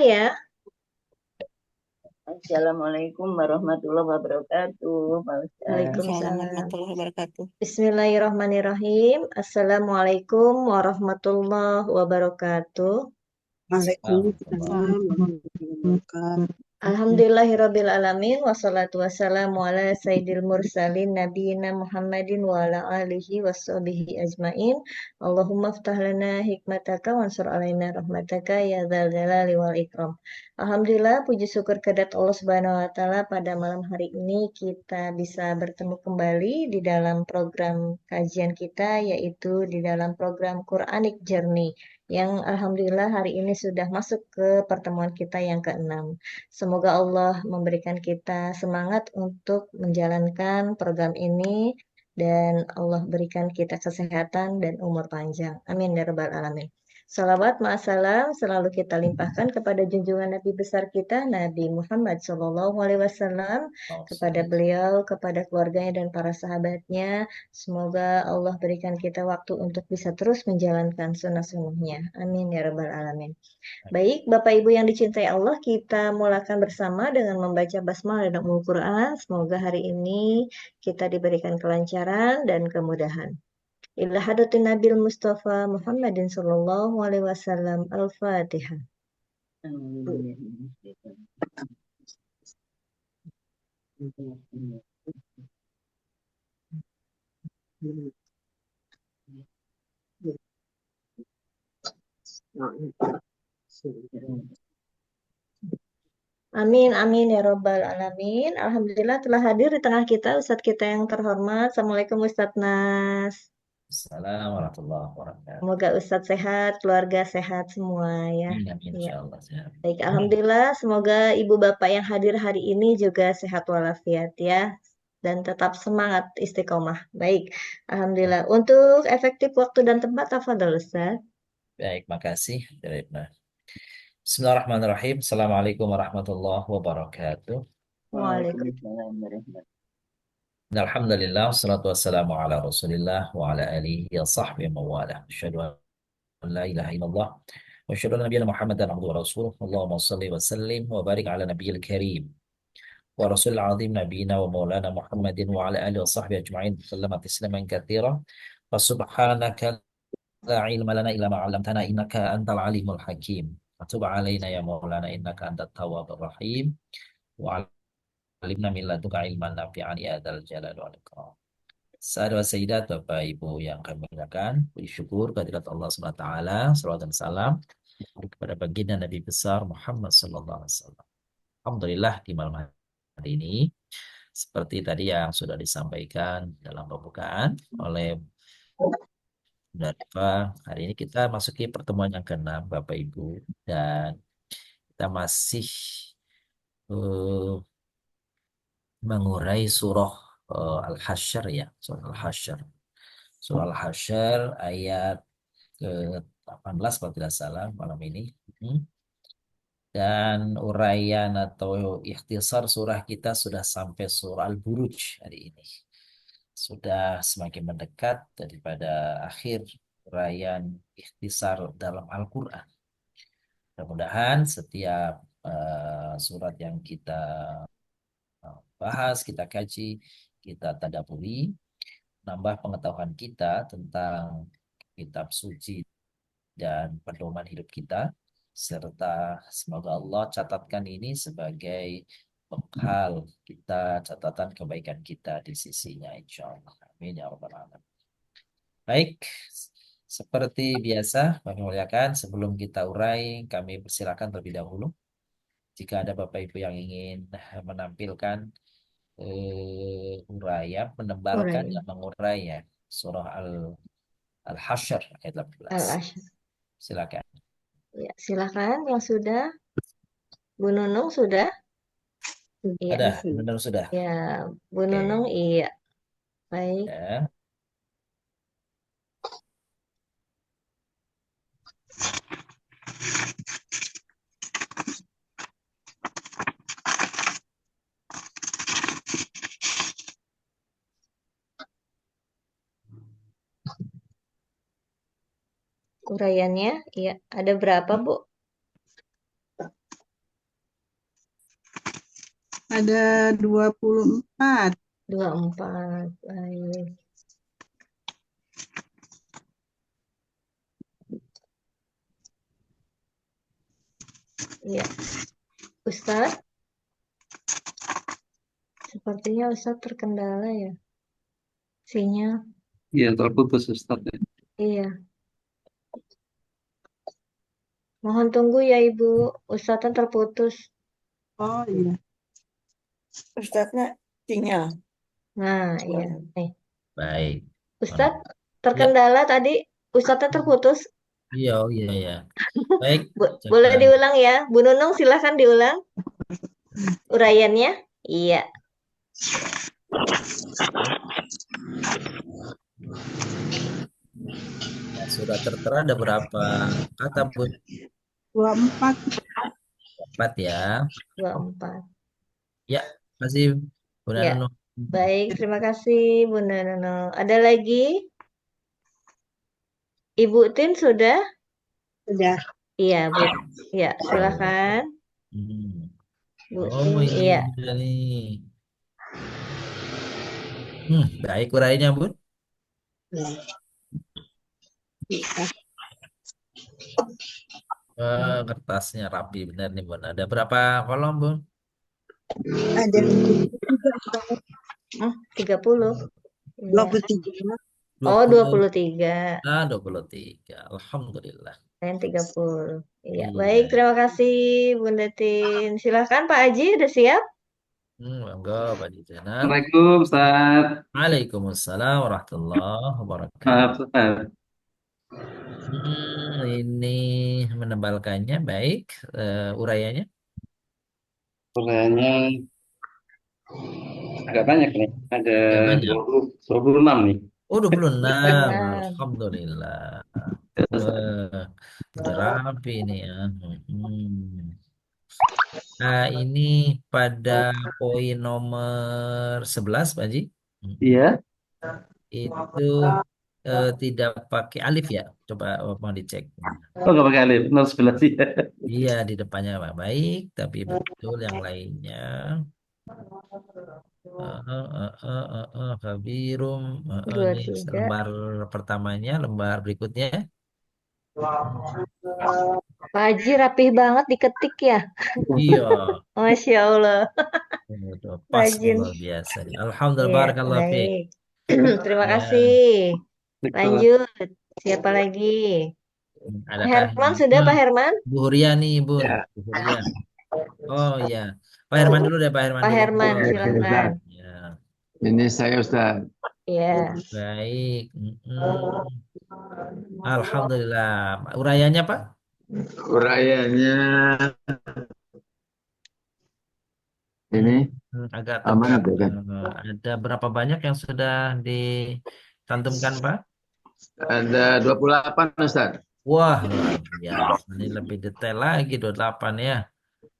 ya. Assalamualaikum warahmatullahi wabarakatuh, Pak Ustaz. Waalaikumsalam Waalaikumsalam. warahmatullahi wabarakatuh. Bismillahirrahmanirrahim. Assalamualaikum warahmatullahi wabarakatuh. Waalaikumsalam warahmatullahi wabarakatuh. Alhamdulillahirabbil alamin wassalatu wassalamu ala sayyidil mursalin nabiyina Muhammadin wa ala alihi washabihi ajmain. Allahumma ftah lana hikmataka wansur alaina rahmataka ya dzal jalali wal ikram. Alhamdulillah puji syukur kehadirat Allah Subhanahu wa taala pada malam hari ini kita bisa bertemu kembali di dalam program kajian kita yaitu di dalam program Quranic Journey yang alhamdulillah hari ini sudah masuk ke pertemuan kita yang keenam. Semoga Allah memberikan kita semangat untuk menjalankan program ini dan Allah berikan kita kesehatan dan umur panjang. Amin ya rabbal alamin. Salawat ma'asalam selalu kita limpahkan kepada junjungan Nabi besar kita Nabi Muhammad SAW, kepada beliau, kepada keluarganya dan para sahabatnya. Semoga Allah berikan kita waktu untuk bisa terus menjalankan sunnah-sunnahnya. Amin ya rabbal alamin. Baik, Bapak Ibu yang dicintai Allah, kita mulakan bersama dengan membaca basmalah dan Ummul Quran. Semoga hari ini kita diberikan kelancaran dan kemudahan. Ila hadratin Nabil Mustafa Muhammadin sallallahu alaihi wasallam. Al-Fatihah. Amin, amin ya robbal alamin. Alhamdulillah telah hadir di tengah kita Ustadz kita yang terhormat. Assalamualaikum Ustadz Nas. Assalamualaikum warahmatullahi wabarakatuh. Semoga Ustadz sehat, keluarga sehat semua ya. Amin, amin, Iya. insyaallah sehat. Baik, alhamdulillah. Semoga ibu bapak yang hadir hari ini juga sehat walafiat ya, dan tetap semangat istiqomah. Baik, alhamdulillah. Untuk efektif waktu dan tempat, tafadhol Ustaz. Baik, makasih. Bismillahirrahmanirrahim. Assalamualaikum warahmatullahi wabarakatuh. Waalaikumsalam. Waalaikumsalam warahmatullahi Alhamdulillah, wassalatu wassalamu ala rasulillah wa ala alihi wa sahbihi wa wala. Asyhadu an la ilaha illallah wa asyhadu anna nabiyana Muhammadan abduhu wa rasuluh. Allahumma shalli wa sallim wa barik ala nabiyil karim wa rasulil azim nabiyina wa maulana Muhammadin wa ala alihi wa sahbihi ajma'in. Sallama tasliman katsira. Wa subhanaka la ilma lana illa ma 'allamtana innaka antal alimul hakim. Wa tub 'alaina ya maulana innaka antat tawwabur rahim. Wa 'allimna min ladunka ilman nafi'an ya dzal jalali wal ikram. Sahabat wa sayyidat, Bapak Ibu yang kami muliakan, puji syukur kehadirat Allah Subhanahu wa taala, salawat dan salam kepada baginda Nabi besar Muhammad sallallahu alaihi wasallam. Alhamdulillah di malam hari ini seperti tadi yang sudah disampaikan dalam pembukaan oleh Bunda Rifa, hari ini kita masuki pertemuan yang keenam Bapak Ibu, dan kita masih eh, mengurai surah Al-Hasyr ya, surah Al-Hasyr. Surah Al-Hasyr ayat ke-18 kalau tidak salah malam ini. Hmm. Dan uraian atau ikhtisar surah kita sudah sampai surah Al-Buruj hari ini. Sudah semakin mendekat daripada akhir uraian ikhtisar dalam Al-Quran. Mudah-mudahan setiap surat yang kita bahas, kita kaji, kita tadabburi, nambah pengetahuan kita tentang kitab suci dan pedoman hidup kita, serta semoga Allah catatkan ini sebagai bekal kita, catatan kebaikan kita di sisinya, insya Allah. Amin ya rabbal alamin. Baik, seperti biasa kami muliakan, sebelum kita urai, kami persilakan terlebih dahulu jika ada Bapak Ibu yang ingin menampilkan uraian, menebalkan Uraian. dan mengurainya surah Al-Hasyr ayat 18. Al-Asyr. Silakan. Ya, silakan yang sudah. Bu Nunung sudah? Iya. Ada, benar sudah. Ya, Bu Oke. Nunung iya. Baik. Ya. Uraiannya, iya. Ada berapa, Bu? ada 24. 24. Baik. Iya. Ustadz, sepertinya Ustadz terkendala ya. Sinyal. Iya, terputus Ustaz. Iya. Mohon tunggu ya Ibu. Ustadznya terputus. Oh iya. Ustadznya sinyal. Nah, iya. Nih. Baik. Ustadz Ya, terkendala tadi. Ustadznya terputus. iya, oh iya, ya. Baik. Boleh Silakan. diulang ya. Bu Nunung silahkan diulang uraiannya. Iya. Ya, sudah tertera ada berapa kata, Bu? 24. 4 ya. 24. Ya, masih Bunda Ya. Nunung. Baik, terima kasih Bunda Nunung. Ada lagi? Ibu Tin sudah? Sudah. Iya, Bu. Ya, silakan. Hmm. Bu Oh, Tin. ini Iya. dia nih. Baik urainya, Bun. Ya. Iya. Kertasnya rapi benar nih, Bun. Ada berapa kolom, Bun? Ada 30. Iya. 23. Oh, 20. 23. 23. Alhamdulillah. Dan 30. Iya, baik. Iya. Terima kasih Bunda Tin. Silakan Pak Haji, udah siap? Monggo, Pak Dijana. Assalamualaikum Ustaz. Waalaikumsalam warahmatullahi wabarakatuh. Maaf Ustaz. Ini menebalkannya baik, uraiannya. Pertanyaannya agak banyak nih. Ada Ya banyak. 26 nih. Oh, 26. 26. Alhamdulillah. Wah, udah rapi ini ya. Hmm. Nah, ini pada poin nomor 11, Pak Haji. Iya. Itu tidak pakai alif ya. Coba mau dicek. Oh, nggak pakai alif. 011 sih. Iya, di depannya Pak. Baik, tapi betul yang lainnya. Kabirum. Ini 23. lembar pertamanya, lembar berikutnya. Pak Haji rapih banget diketik ya. Iya. Masya Allah. Udah pas nih, Rajin. luar biasa nih. Alhamdulillah, Iya, barakallahu fiik. baik. Terima Ya, kasih. Lanjut. Siapa lagi? Pak adakah Herman sudah, Pak Herman? Bu Huria nih, Bun. Ya. Bu Huria. Oh iya. Pak Herman dulu deh, Pak Herman Pak dulu. Herman, Oke, silakan. Ya, Ini saya Ustaz. Iya. baik. Alhamdulillah. Urayanya, Pak? Urayanya ini Agak aman tegak. kan? Ada berapa banyak yang sudah dicantumkan, Pak? Ada 28 Ustaz. Wah, luar biasa. Ini lebih detail lagi, 28 ya.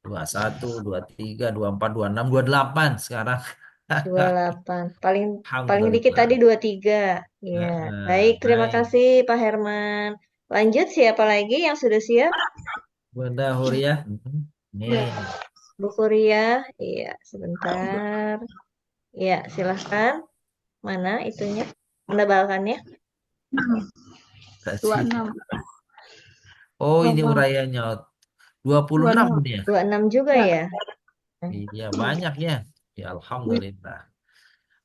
21, 23, 24, 26, 28 sekarang. 28. Paling dikit Alhamdulillah. tadi 23. Iya. Baik, terima Baik. kasih Pak Herman. Lanjut, siapa lagi yang sudah siap? Bunda Huria. Nih. Bu Kuria. Iya, sebentar. Iya, silahkan. Mana itunya? Menebalkannya? Kasih. 26. Oh, ini uraiannya 26 ini ya. 26 juga ya? Iya, banyak ya. Ya, alhamdulillah.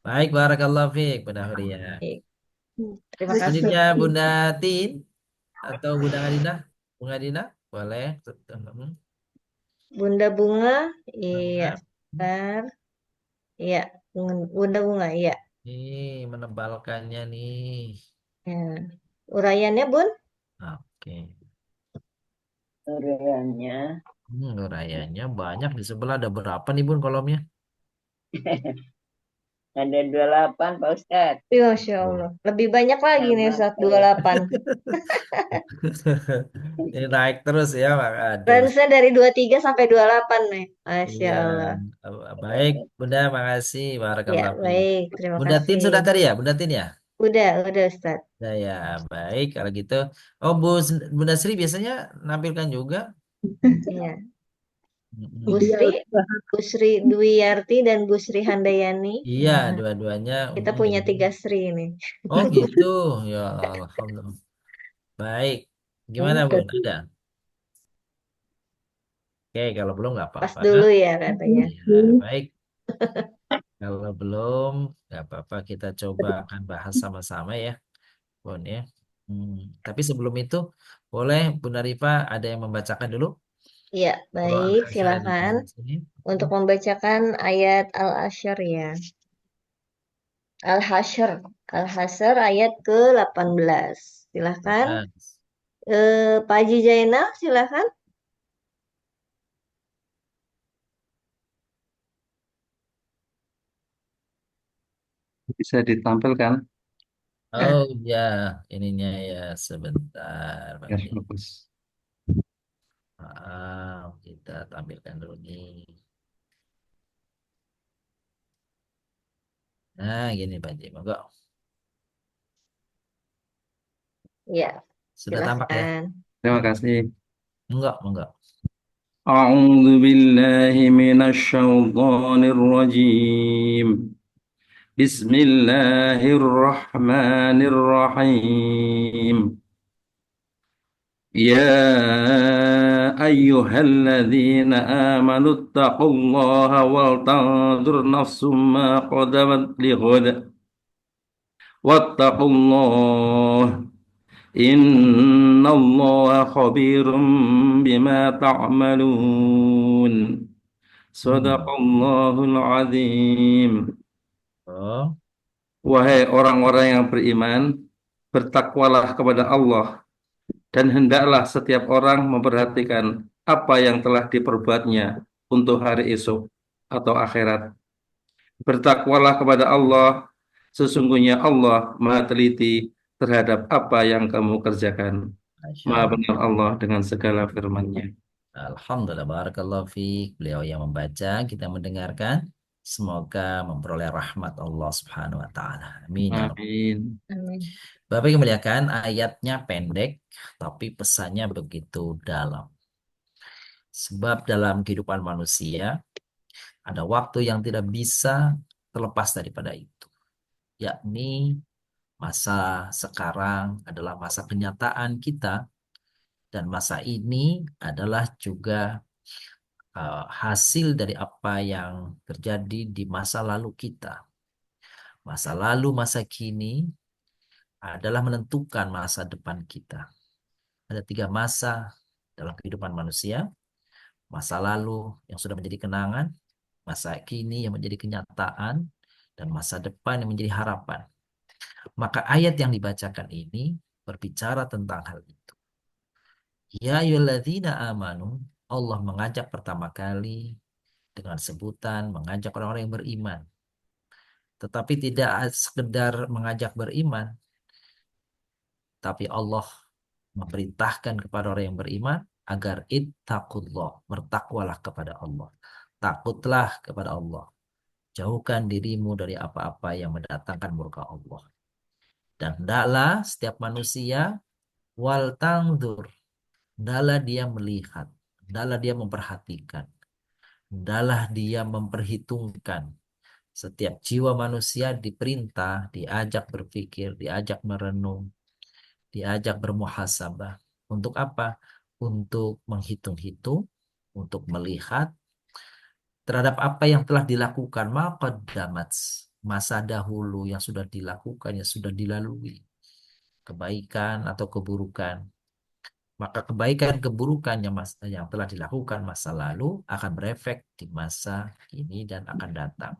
Baik, barakallahu fiik, Bunda Huria. Baik. Terima kasih. Selanjutnya Bunda Tin atau Bunda Adina? Bunda Adina, boleh. Bunda Bunga. Iya, Bunga. sebentar. Iya, Bunda Bunga, iya. Nih, menebalkannya nih. Ya. Uraiannya, Bun? Oke. Uraiannya Uraiannya banyak. Di sebelah ada berapa nih, Bun, kolomnya? ada 28 Pak Ustadz. Ya, Masya Allah. Lebih banyak lagi nih, Sama Ustaz. saya. 28. Ini naik terus ya, Pak. Aduh. Range-nya dari 23 sampai 28 nih. Masya Iya. Allah. Baik, Bunda, makasih. Ya, Barakallahu fiik. baik. Terima Bunda Tin kasih. sudah tadi ya, Bunda Tin ya? Udah, Ustaz. Ya, baik kalau gitu. Oh, Bunda Sri biasanya nampilkan juga. Iya. Mm-mm. Busri, Iya, Busri Dwiyarti dan Busri Handayani. Iya, Nah, dua-duanya kita punya jadi. 3 Sri ini. Oh gitu, ya alhamdulillah. Baik, gimana Bu? Oke. Ada? Oke, kalau belum nggak Pas apa-apa. dulu ya katanya. Ya, baik. Kalau belum, nggak apa-apa. Kita coba akan bahas sama-sama ya, Bun ya. Hmm. Tapi sebelum itu, boleh Bu Narifa ada yang membacakan dulu Ya, surah baik, Al-Hasyr yang silakan dibaca di sini. untuk membacakan ayat Al-Asyr ya. Al-Hasyr. Al-Hasyr ayat ke-18. Silakan. Silakan. Pak Haji Zainal, silakan. Bisa ditampilkan? Oh ya, ininya ya sebentar, Pak Ya, Ji. bagus. Kita tampilkan dulu nih. Nah, gini Pak Ji, monggo. Ya, Sudah tampak ya? silakan. Terima kasih. Enggak, enggak. أعوذ بالله من الشيطان الرجيم بسم الله الرحمن الرحيم يا أيها الذين آمنوا اتقوا الله ولتنظر نفس ما قدمت لغد واتقوا الله إن الله خبير بما تعملون صدق الله العظيم. Oh, Wahai orang-orang yang beriman, bertakwalah kepada Allah dan hendaklah setiap orang memperhatikan apa yang telah diperbuatnya untuk hari esok atau akhirat. Bertakwalah kepada Allah, sesungguhnya Allah Maha Teliti terhadap apa yang kamu kerjakan. Masya Maha Allah. benar Allah dengan segala firman-Nya. Alhamdulillah, barakallahu fiik. Beliau yang membaca, kita mendengarkan. Semoga memperoleh rahmat Allah Subhanahu wa taala. Amin ya rabbal. Amin. Amin. Bapak yang muliakan, ayatnya pendek tapi pesannya begitu dalam. Sebab dalam kehidupan manusia ada waktu yang tidak bisa terlepas daripada itu, yakni masa sekarang adalah masa kenyataan kita, dan masa ini adalah juga hasil dari apa yang terjadi di masa lalu kita. Masa lalu, masa kini adalah menentukan masa depan kita. Ada 3 masa dalam kehidupan manusia. Masa lalu yang sudah menjadi kenangan, masa kini yang menjadi kenyataan, dan masa depan yang menjadi harapan. Maka ayat yang dibacakan ini berbicara tentang hal itu. Ya ayyuhalladzina amanu, Allah mengajak pertama kali dengan sebutan mengajak orang-orang yang beriman. Tetapi tidak sekedar mengajak beriman, tapi Allah memerintahkan kepada orang yang beriman agar ittaqullah, bertakwalah kepada Allah. Takutlah kepada Allah. Jauhkan dirimu dari apa-apa yang mendatangkan murka Allah. Dan hendaklah setiap manusia wal tangdur, hendaklah dia melihat, hendaklah dia memperhatikan, hendaklah dia memperhitungkan. Setiap jiwa manusia diperintah, diajak berpikir, diajak merenung, diajak bermuhasabah. Untuk apa? Untuk menghitung-hitung, untuk melihat terhadap apa yang telah dilakukan, maqaddamat, masa dahulu yang sudah dilakukan, yang sudah dilalui, kebaikan atau keburukan. Maka kebaikan keburukan yang telah dilakukan masa lalu akan berefek di masa ini dan akan datang.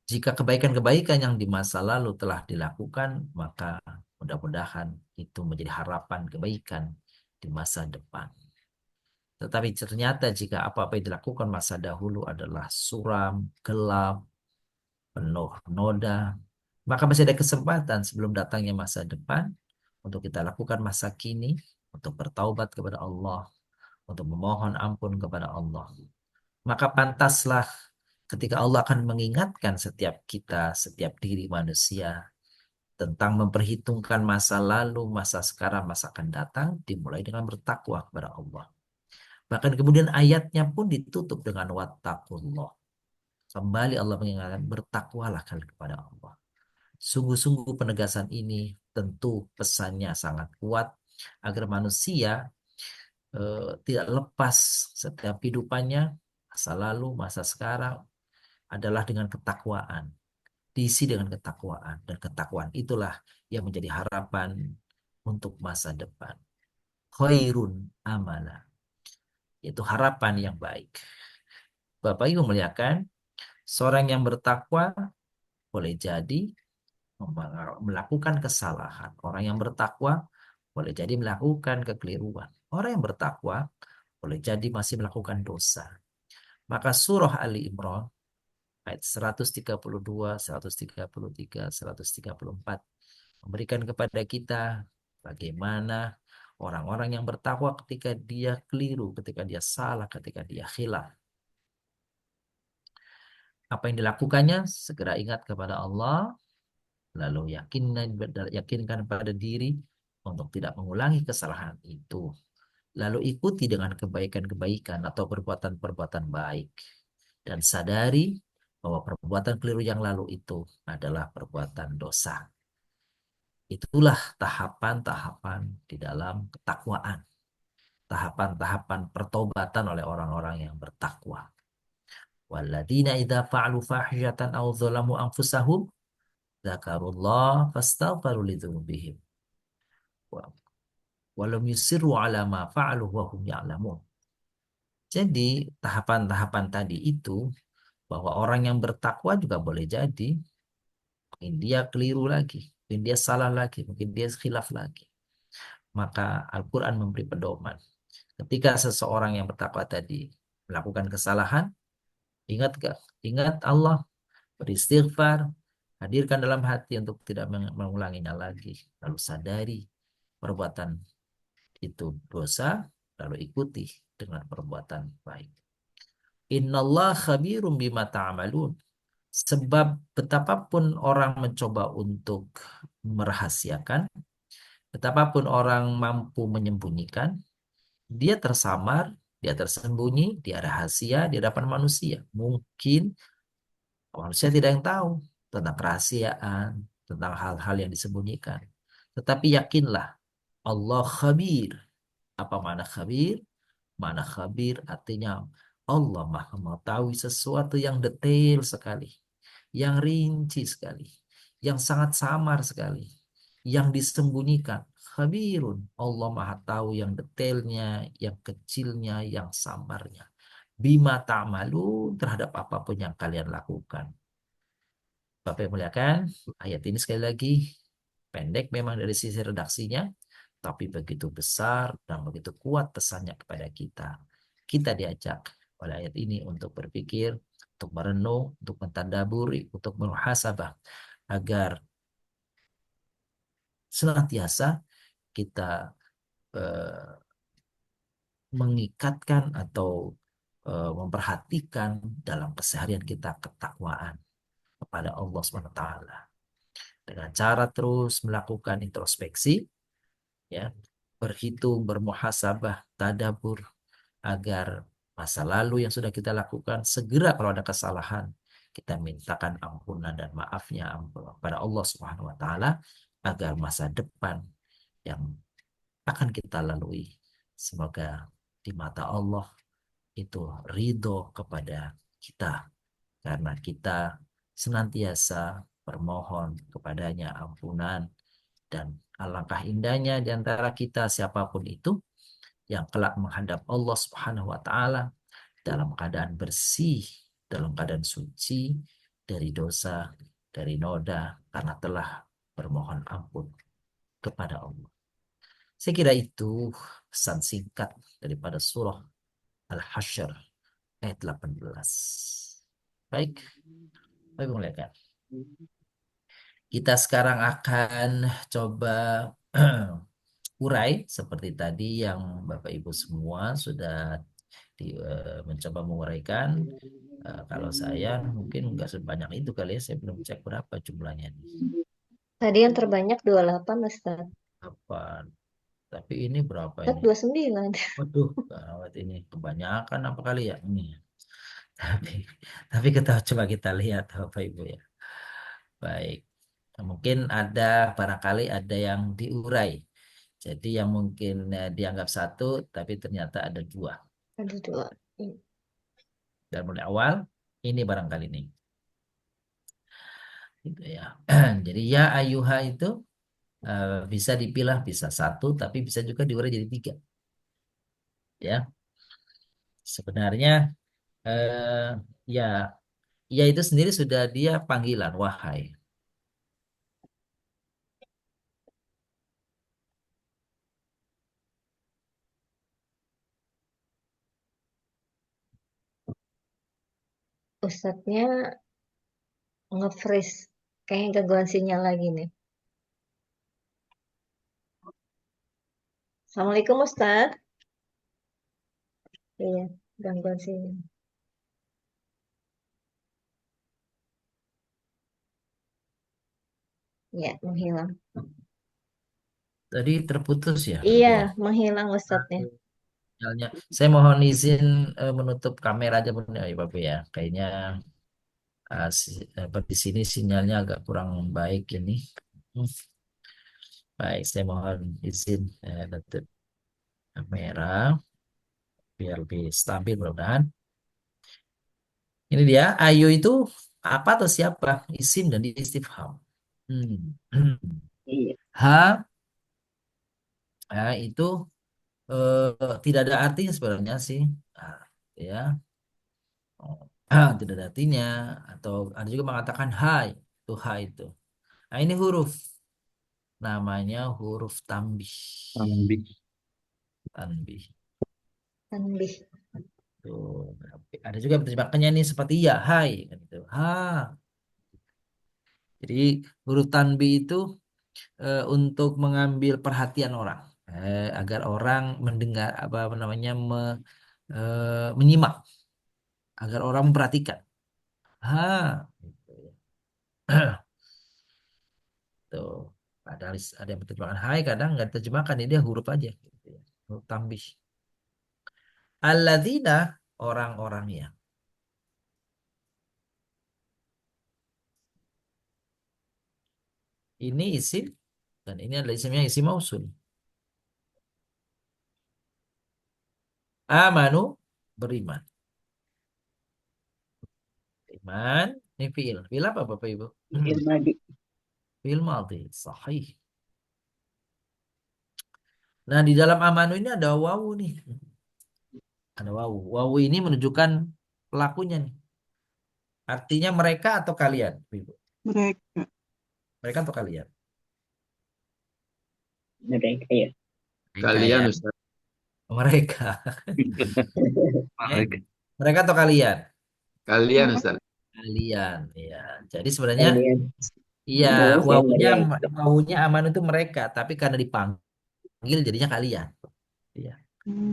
Jika kebaikan-kebaikan yang di masa lalu telah dilakukan, maka mudah-mudahan itu menjadi harapan kebaikan di masa depan. Tetapi ternyata jika apa-apa yang dilakukan masa dahulu adalah suram, gelap, penuh noda, maka masih ada kesempatan sebelum datangnya masa depan untuk kita lakukan masa kini, untuk bertaubat kepada Allah, untuk memohon ampun kepada Allah. Maka pantaslah ketika Allah akan mengingatkan setiap kita, setiap diri manusia tentang memperhitungkan masa lalu, masa sekarang, masa akan datang, dimulai dengan bertakwa kepada Allah. Bahkan kemudian ayatnya pun ditutup dengan wattaqullah. Kembali Allah mengingatkan, bertakwalah kalian kepada Allah. Sungguh-sungguh penegasan ini tentu pesannya sangat kuat agar manusia tidak lepas setiap hidupannya, masa lalu, masa sekarang adalah dengan ketakwaan. Diisi dengan ketakwaan. Dan ketakwaan itulah yang menjadi harapan untuk masa depan. Khairun amala. Yaitu harapan yang baik. Bapak Ibu melihatkan, seorang yang bertakwa boleh jadi melakukan kesalahan. Orang yang bertakwa boleh jadi melakukan kekeliruan. Orang yang bertakwa boleh jadi masih melakukan dosa. Maka surah Ali Imran ayat 132, 133, 134 memberikan kepada kita bagaimana orang-orang yang bertakwa ketika dia keliru, ketika dia salah, ketika dia khilaf. Apa yang dilakukannya? Segera ingat kepada Allah, lalu yakinkan pada diri untuk tidak mengulangi kesalahan itu. Lalu ikuti dengan kebaikan-kebaikan atau perbuatan-perbuatan baik. Dan sadari bahwa perbuatan keliru yang lalu itu adalah perbuatan dosa. Itulah tahapan-tahapan di dalam ketakwaan. Tahapan-tahapan pertobatan oleh orang-orang yang bertakwa. Walladzina idza fa'alu fahishatan aw dzalamu anfusahum dzakarullah fastaghfiru lidzunubihim. Walam yusirru ala ma fa'alu wa hum ya'lamun. Jadi tahapan-tahapan tadi itu bahwa orang yang bertakwa juga boleh jadi mungkin dia keliru lagi, mungkin dia salah lagi, mungkin dia khilaf lagi. Maka Al-Quran memberi pedoman. Ketika seseorang yang bertakwa tadi melakukan kesalahan, ingat Allah, beristighfar, hadirkan dalam hati untuk tidak mengulanginya lagi. Lalu sadari perbuatan itu dosa, lalu ikuti dengan perbuatan baik. Innallah khabirum bima ta'malun. Sebab betapapun orang mencoba untuk merahasiakan, betapapun orang mampu menyembunyikan, dia tersamar, dia tersembunyi, dia rahasia di hadapan manusia. Mungkin manusia tidak yang tahu tentang kerahasiaan, tentang hal-hal yang disembunyikan. Tetapi yakinlah, Allah khabir. Apa makna khabir? Makna khabir artinya Allah maha mengetahui sesuatu yang detail sekali, yang rinci sekali, yang sangat samar sekali, yang disembunyikan. Khabirun, Allah maha tahu yang detailnya, yang kecilnya, yang samarnya. Bima ta'malu, terhadap apapun yang kalian lakukan. Bapak yang muliakan, ayat ini sekali lagi pendek memang dari sisi redaksinya, tapi begitu besar dan begitu kuat pesannya kepada kita. Kita diajak oleh ayat ini untuk berpikir, untuk merenung, untuk mentadaburi, untuk muhasabah, agar senantiasa kita mengikatkan atau memperhatikan dalam keseharian kita ketakwaan kepada Allah SWT dengan cara terus melakukan introspeksi, ya, berhitung, bermuhasabah, tadabur, agar masa lalu yang sudah kita lakukan segera kalau ada kesalahan kita mintakan ampunan dan maafnya kepada Allah Subhanahu wa taala, agar masa depan yang akan kita lalui semoga di mata Allah itu ridho kepada kita, karena kita senantiasa bermohon kepadanya ampunan. Dan alangkah indahnya di antara kita siapapun itu yang kelak menghadap Allah Subhanahu wa taala dalam keadaan bersih, dalam keadaan suci dari dosa, dari noda, karena telah bermohon ampun kepada Allah. Saya kira itu pesan singkat daripada surah Al-Hasyr ayat 18. Baik, baik melihat. Kita sekarang akan coba urai seperti tadi yang Bapak Ibu semua sudah mencoba menguraikan. Kalau saya mungkin nggak sebanyak itu kali ya, saya belum cek berapa jumlahnya nih. Tadi yang terbanyak 28, Ustaz. Apa? Tapi ini berapa Ustaz ini? 29. Waduh, gawat ini kebanyakan apa kali ya ini. Tapi tapi kita coba kita lihat Bapak Ibu ya. Baik. Nah, mungkin ada barangkali ada yang diurai. Jadi yang mungkin dianggap satu tapi ternyata ada dua. Ada 2. Dan mulai awal ini barangkali nih. Gitu ya. Jadi ya ayuha itu bisa dipilah bisa satu tapi bisa juga diurai jadi tiga. Ya. Sebenarnya eh, ya ya itu sendiri sudah dia panggilan wahai. Ustadznya nge-freeze. Kayaknya gangguan sinyal lagi nih. Assalamualaikum Ustadz. Iya, gangguan sinyal. Ya, menghilang. Tadi terputus ya Iya, berarti ya. menghilang Ustadznya. Sinyalnya. Saya mohon izin menutup kamera aja Bun, ya Bapak ya. Kayaknya di sini sinyalnya agak kurang baik ini. Hmm. Baik, saya mohon izin tutup kamera biar lebih stabil mudah-mudahan. Ini dia, ayu itu apa atau siapa? Isim dan istifham. Hmm. Iya. Ha, itu tidak ada artinya sebenarnya sih. Ah, ya, oh, tidak ada artinya. Atau ada juga mengatakan hai, itu hai itu. Nah ini huruf, namanya huruf tambih. Tambih. Tanbih. Tanbih. Tuh. Ada juga terjemahannya nih seperti ya, hai, kan gitu. Ha. Jadi huruf tanbih itu untuk mengambil perhatian orang, agar orang mendengar apa namanya menyimak, agar orang memperhatikan. Ha, gitu ya. Tuh. Padahal ada yang terjemahkan hai, kadang nggak diterjemahkan, ini dia huruf aja. Gitu ya. Huruf tambih. Alladzina, orang-orangnya. Ini isim dan ini adalah isimnya isim mausul. Amanu, beriman. Iman, ini fiil. Fiil apa Bapak Ibu? Ilmadi. Fiil madhi, sahih. Nah, di dalam amanu ini ada wawu nih. Ada wawu. Wawu ini menunjukkan pelakunya nih. Artinya mereka atau kalian, Ibu? Mereka. Mereka atau kalian? Mereka ya. Mereka Kalian ya. Ustaz. Mereka. Eh, Mereka. mereka atau kalian? Kalian Ustaz. Kalian. Ya. Jadi sebenarnya Kalian. iya, Bahwa saya wawunya mereka. wawunya aman itu mereka, tapi karena dipanggil jadinya kalian. Iya.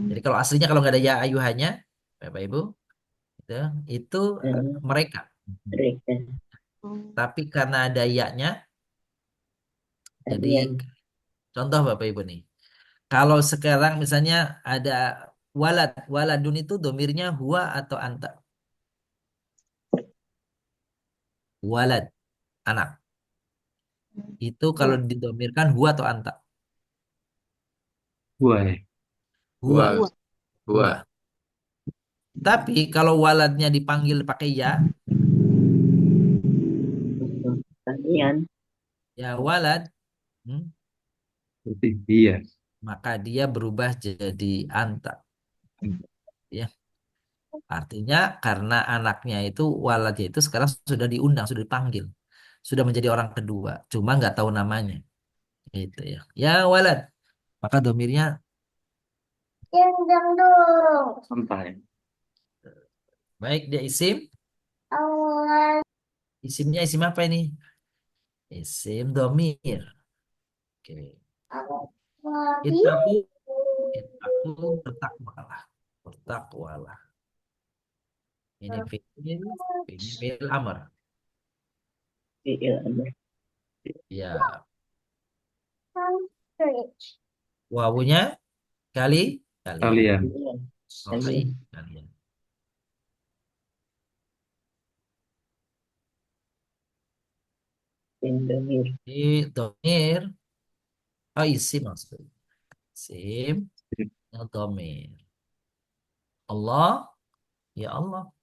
Jadi kalau aslinya kalau nggak ada ya ayuhannya, Bapak Ibu, itu, itu mereka. Mereka. Tapi karena ada ya-nya, jadi Kalian. contoh Bapak Ibu nih. Kalau sekarang misalnya ada walad, waladun itu domirnya huwa atau anta? Walad, anak. Itu kalau didomirkan huwa atau anta? Wah, Huwa, Huwa. huwa. Huwa. Tapi kalau waladnya dipanggil pakai ya, Kalian. ya walad, hmm, berarti iya. maka dia berubah jadi anta. Ya, artinya karena anaknya itu waladnya itu sekarang sudah diundang, sudah dipanggil, sudah menjadi orang kedua, cuma nggak tahu namanya. Gitu ya. Ya walad, maka domirnya yang dong. Santai. Baik dia isim. Isimnya isim apa ini? Isim domir. Oke. Itaku, itaku bertakwalah. Bertakwalah. Ini fi'il, fi'il amr. Fi'il amr. Ya. Wawunya kalian. Kalian. Oh, baik, kalian. Indomir. Ini domir. Oh, isim maksudnya. Isim. Domir. Allah. Ya Allah.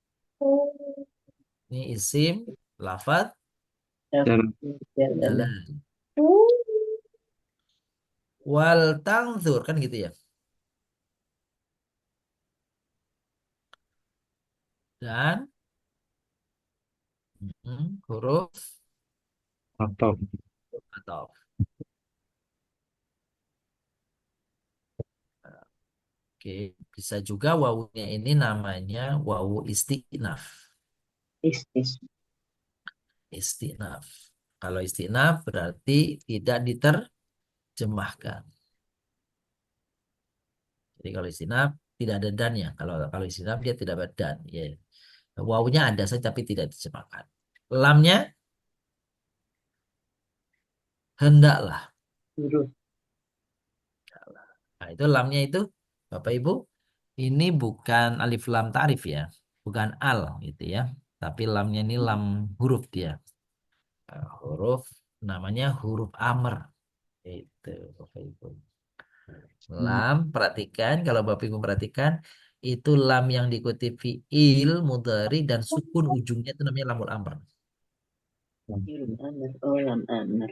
Ini isim. Lafad. Dan Jalan. Jalal. Wal tangzur. Kan gitu ya. Dan huruf atau atau. Oke, bisa juga wawunya ini namanya wawu istinaf. Istis. Istinaf. Kalau istinaf berarti tidak diterjemahkan. Jadi kalau istinaf tidak ada dannya. Kalau istinaf dia tidak ada dan. Ya. Wawunya ada saja tapi tidak diterjemahkan. Lamnya hendaklah. Huruf. Nah, itu lamnya itu Bapak Ibu, ini bukan alif lam ta'rif ya. Bukan al gitu ya. Tapi lamnya ini lam huruf dia. Huruf namanya huruf amr. Itu Bapak Ibu. Lam, perhatikan kalau Bapak Ibu perhatikan itu lam yang diikuti fiil, mudhari dan sukun ujungnya itu namanya lamul amr. Lam amar. Oh, lam amar.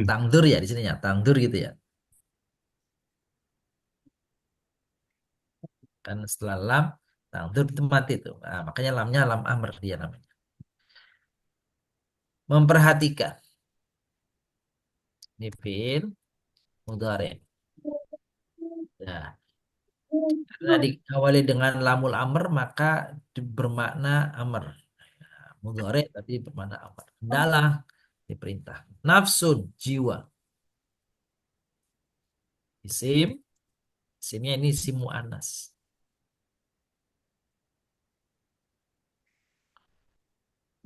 Tangdur ya di sini ya, tangdur gitu ya. Kan setelah lam tangdur itu mati tuh. Nah, makanya lamnya lam amr dia namanya. Memperhatikan. Ini fiil mudhari. Nah, karena diawali dengan lamul amr maka bermakna amr. Mudhari tapi bermakna amr. Hendaklah diperintah. Nafsun jiwa. Isim. Isimnya ini isim mu'annas.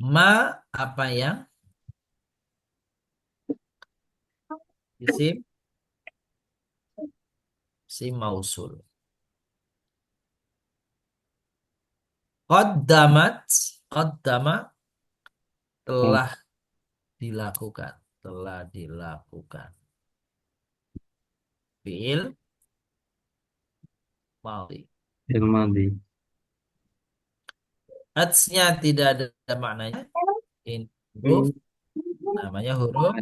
Ma apa yang isim mausul. Qaddamat qaddama telah dilakukan, telah dilakukan. Fiil madhi. Ilmadi. Atsnya tidak ada maknanya. Ini huruf namanya huruf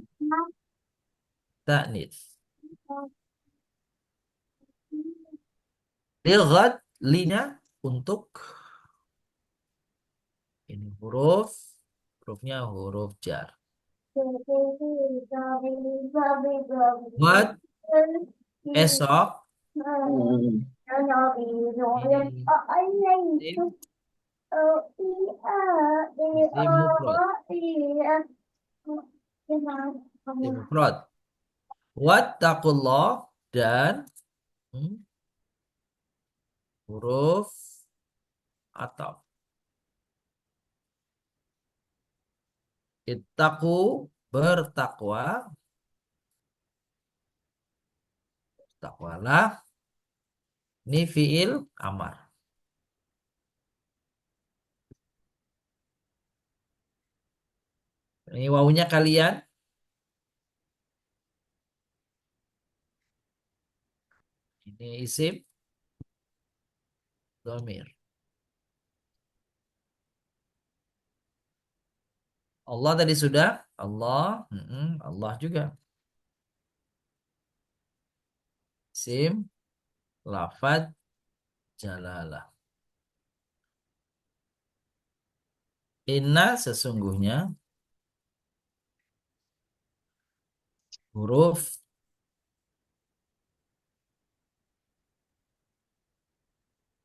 ta'nits. Lighat linya untuk ini hurufnya huruf jar. Buat esok ini isim mufrad. Isim mufrad. Wattaqullah dan huruf atau. Ittaqu bertakwa. Takwalah. Ini fiil amar. Ini wawunya kalian. Ini isim dhamir. Allah tadi sudah. Allah. Allah juga. Isim. Lafad. Jalalah. Inna sesungguhnya. Huruf.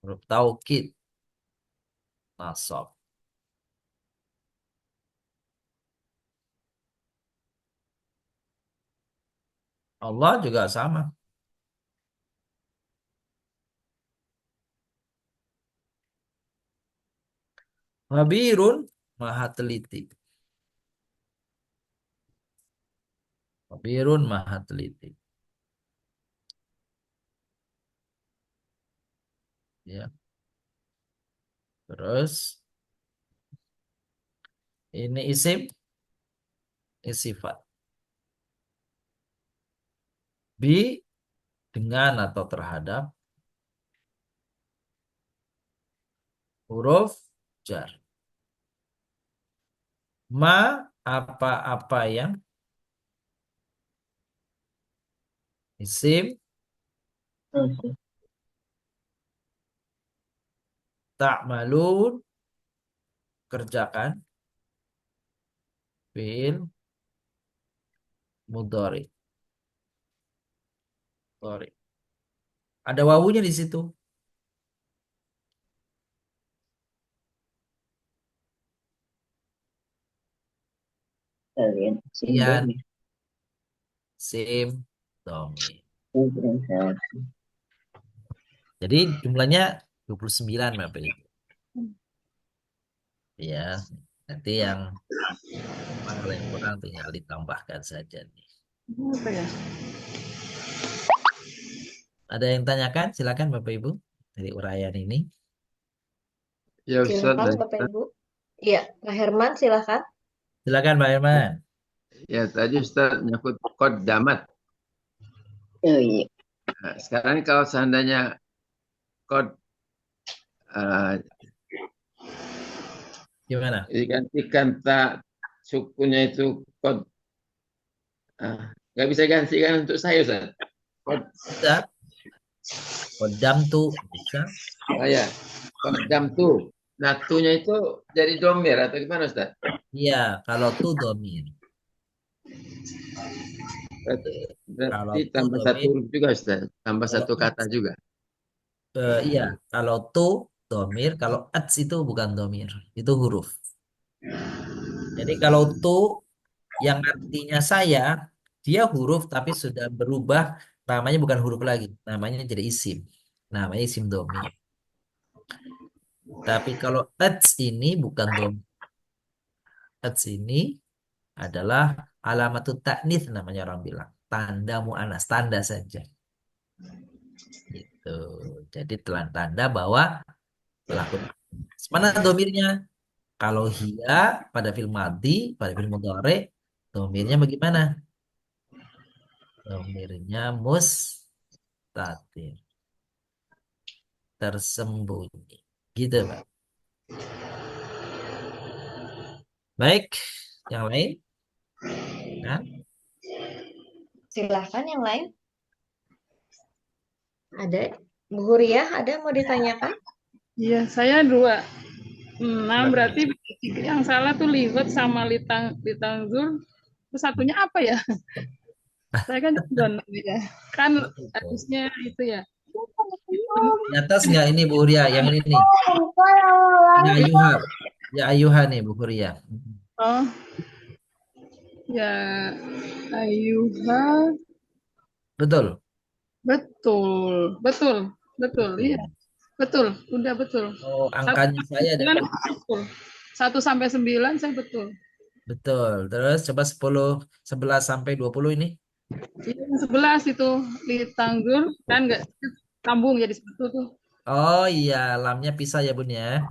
Huruf taukid. Nasab. Allah juga sama. Khabirun maha teliti. Khabirun maha teliti. Ya. Terus ini isim, ini sifat. Bi dengan atau terhadap huruf jar. Ma apa-apa yang isim ta'malun kerjakan fi'il mudhari. Mudhari. Ada wawunya di situ. Kalian sim Kian domir. sim domir. Transaksi. Jadi jumlahnya 29 Bapak Ibu. Ya, nanti yang kalau yang kurang tinggal ditambahkan saja nih. Apa ya? Ada yang tanyakan? Silakan Bapak Ibu dari uraian ini. Ya Ustaz, Silakan Bapak Ibu. Iya, Pak Herman silakan. Silakan Pak Herman. ya tadi Ustaz nyangkut qaddamat. Oh iya. Nah, sekarang kalau seandainya qad Gimana? digantikan tak sukunya itu qad, nggak bisa gantikan untuk saya Ustaz. Qad, Bisa. Kodam tuh bisa. ya, qaddam tuh. Nah, tunya itu jadi domir atau gimana Ustaz? Iya, kalau tuh domir. Berarti Kalau berarti tuh tambah satu domir, huruf juga Ustaz. Tambah kalau satu kata juga. iya, kalau tuh domir, kalau ats itu bukan domir, itu huruf. Jadi kalau tuh yang artinya saya, dia huruf tapi sudah berubah, namanya bukan huruf lagi, namanya jadi isim. Namanya isim domir. Tapi kalau ats ini bukan domir. Ats ini adalah alamatut taknis namanya orang bilang. Tanda mu'anas, tanda saja. Gitu. Jadi tanda bahwa pelaku. Mana domirnya? Kalau hia pada film madi, pada film mudhari, domirnya bagaimana? Domirnya mustatir, tersembunyi. Gitu, Pak. Baik, yang lain? Nah, Silakan yang lain. Ada Bu Huriah, ada mau ditanyakan? Iya, saya 2. Nah, berarti yang salah tuh liwet sama litanzur. Terus satunya apa ya? Saya kan don ya. Kan harusnya itu ya. di atas nggak ini Bu Huria? Yang ini nih. Ya Ayuha. Ya Ayuha nih Bu Huria. Oh. Ya, Ayuha. Betul. Betul. Iya. Betul. Udah betul. Oh, angkanya saya ada. Betul. 1 sampai 9 saya betul. Betul. Terus coba 10, 11 sampai 20 ini. Yang 11 itu litanzur kan nggak sambung jadi satu tuh. Oh iya, lamnya pisah ya Bun ya.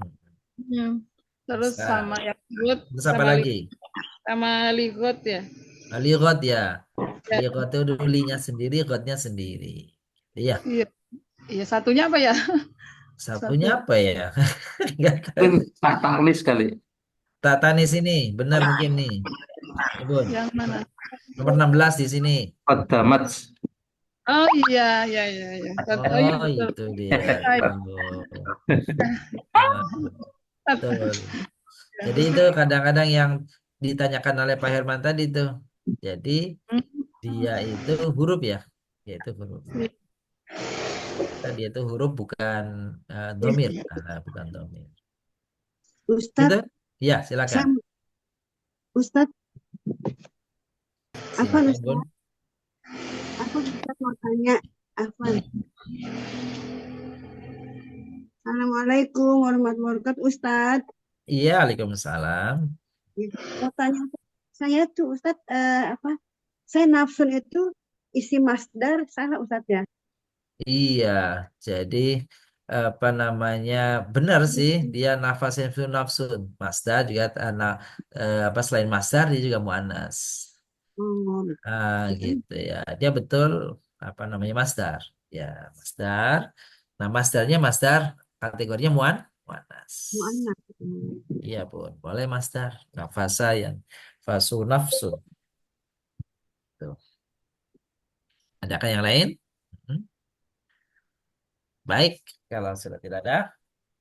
Terus Bisa. sama yang ligot Terus apa lagi? sama ligot ya. Ligot ya. Ya. Ligot itu dulu linya sendiri, gotnya sendiri. Iya. Iya. Iya, satunya apa ya? Satunya apa ya? Nggak tahu. Mungkin tak taklis kali. Tatanis ini, benar mungkin nih. Ya, Bun. Yang mana? Nomor 16 di sini. Qaddamat. Oh iya. Oh iya Oh, betul. itu dia. Betul. Jadi itu kadang-kadang yang ditanyakan oleh Pak Herman tadi tuh. Jadi dia itu huruf ya, yaitu huruf. Dia itu huruf bukan domir, bukan domir. Ustadz, Gitu? Ya, silakan. Ustadz, Afwan Silakan, Ustadz. Bun. Aku Ustadz mau tanya, Afwan. Assalamualaikum warahmatullahi wabarakatuh, Ustadz. Iya, Waalaikumsalam. Mau tanya, saya tuh Ustadz, saya nafsun itu isi masdar, salah Ustadz ya? Iya, jadi apa namanya, benar sih, dia nafasin fi nafsun. Masdar juga anak, apa, selain masdar dia juga muannas. Oh, Gitu ya. Dia betul apa namanya, masdar. Ya, masdar. Nah, masdarnya masdar kategorinya muannas. muannas. Iya, Bun. Boleh masdar. Nafasa yang fasu nafsun. Tuh. Adakah yang lain? Hmm. Baik, kalau sudah tidak ada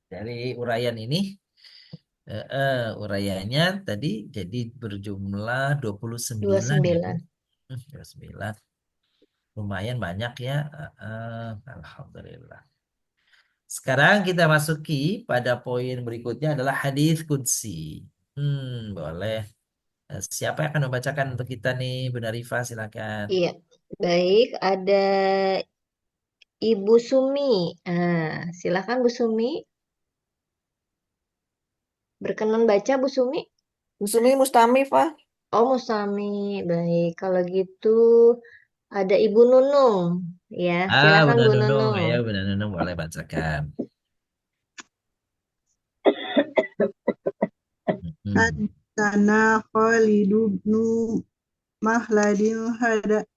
dari uraian ini, uraiannya tadi jadi berjumlah 29 ya, Bu. 29. 29. Lumayan banyak ya. Alhamdulillah. Sekarang kita masuki pada poin berikutnya adalah hadis qudsi. Boleh. Siapa yang akan membacakan untuk kita nih, Bu Narifah, silakan. Iya. Baik, ada Ibu Sumi. Silakan Bu Sumi. Berkenan baca Bu Sumi? Musumi Mustamifah. Oh, Musami. Baik, kalau gitu ada Ibu Nunung. Ya, Bu silakan Bu Nunung, Nunung. ayo Bu Nunung boleh bacakan. Hmm. Haddatsana Khalid bin Mahladin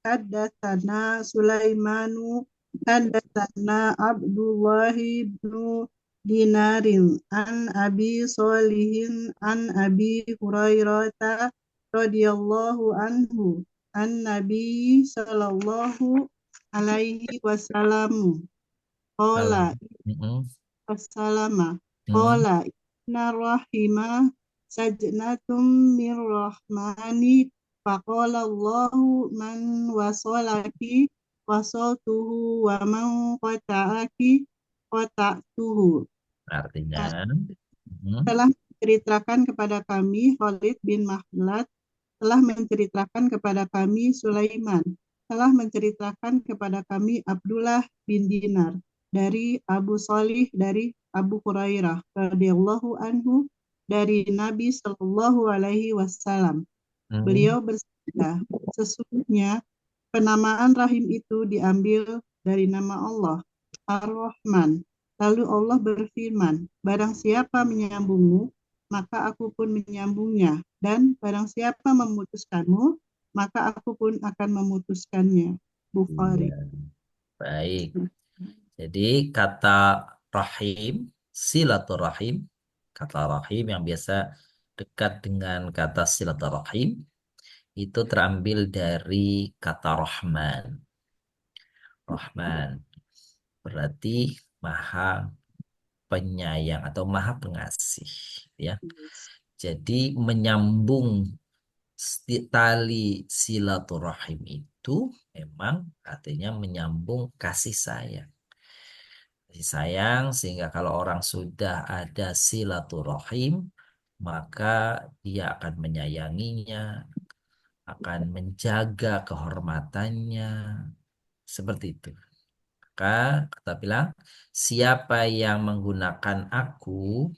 haddatsana Sulaimanu haddatsana Abdullah bin Dinarin an Abi Solihin an Abi Hurairah radhiyallahu anhu an Nabi sallallahu alaihi wasallam Salam. qala Mm-mm. wassalama Mm-mm. qala inna rahima sajnatum mir rahmani faqala Allahu man wasolaki wasoltuhu wa man qata'aki qata'tuhu. Artinya, Telah menceritakan kepada kami Khalid bin Makhlad, telah menceritakan kepada kami Sulaiman, telah menceritakan kepada kami Abdullah bin Dinar dari Abu Salih dari Abu Hurairah radhiyallahu anhu dari Nabi Shallallahu alaihi wasallam. Beliau bersabda, sesungguhnya penamaan rahim itu diambil dari nama Allah, Ar-Rahman. Lalu Allah berfirman, barang siapa menyambungmu, maka aku pun menyambungnya. Dan barang siapa memutuskanmu, maka aku pun akan memutuskannya. Bukhari. iya. Baik. Jadi kata rahim, silaturahim, kata rahim yang biasa dekat dengan kata silaturahim itu terambil dari kata Rahman. Rahman berarti maha penyayang atau maha pengasih, ya. Jadi menyambung tali silaturahim itu memang artinya menyambung kasih sayang. Kasih sayang sehingga kalau orang sudah ada silaturahim, maka dia akan menyayanginya, akan menjaga kehormatannya, seperti itu. Maka kata bilang, siapa yang menggunakan aku,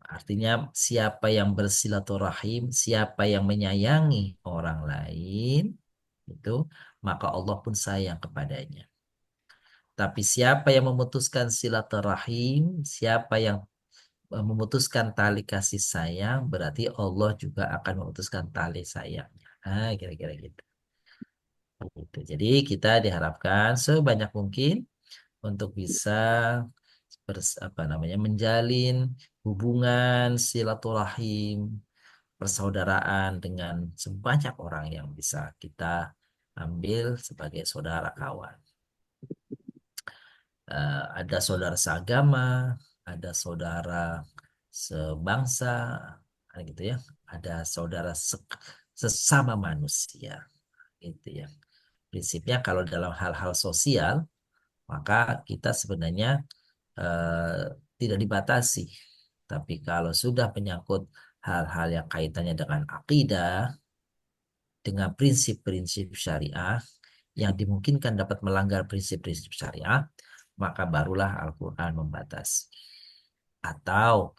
artinya siapa yang bersilaturahim, siapa yang menyayangi orang lain, itu maka Allah pun sayang kepadanya. Tapi siapa yang memutuskan silaturahim, siapa yang memutuskan tali kasih sayang, berarti Allah juga akan memutuskan tali sayangnya. Kira-kira gitu. Gitu. Jadi kita diharapkan sebanyak mungkin untuk bisa apa namanya, menjalin hubungan silaturahim, persaudaraan dengan sebanyak orang yang bisa kita ambil sebagai saudara kawan. Ada saudara seagama, ada saudara sebangsa, gitu ya. Ada saudara sesama manusia, gitu ya. Prinsipnya kalau dalam hal-hal sosial, maka kita sebenarnya tidak dibatasi. Tapi kalau sudah menyangkut hal-hal yang kaitannya dengan akidah, dengan prinsip-prinsip syariah, yang dimungkinkan dapat melanggar prinsip-prinsip syariah, maka barulah Al-Quran membatasi. Atau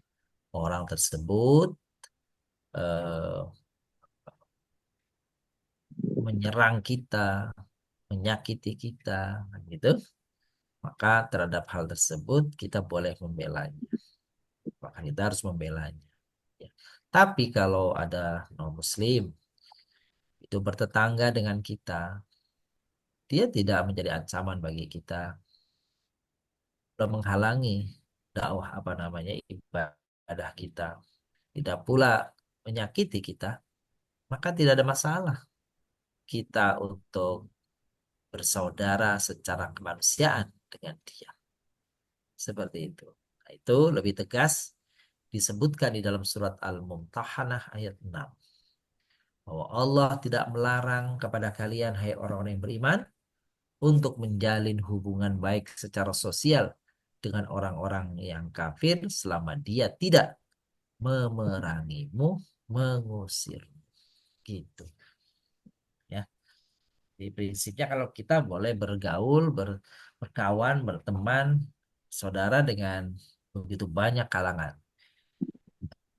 orang tersebut eh, menyerang kita, menyakiti kita, gitu, maka terhadap hal tersebut kita boleh membelanya. Maka kita harus membelanya. Ya. Tapi kalau ada non-muslim itu bertetangga dengan kita, dia tidak menjadi ancaman bagi kita, dan menghalangi dakwah ibadah kita, tidak pula menyakiti kita, maka tidak ada masalah kita untuk bersaudara secara kemanusiaan dengan dia. Seperti itu. Nah, itu lebih tegas disebutkan di dalam surat Al-Mumtahanah ayat 6. Bahwa Allah tidak melarang kepada kalian, hai orang-orang yang beriman, untuk menjalin hubungan baik secara sosial dengan orang-orang yang kafir selama dia tidak memerangimu, mengusirmu. Gitu. Ya. Di prinsipnya kalau kita boleh bergaul, berkawan, berteman, saudara dengan begitu banyak kalangan.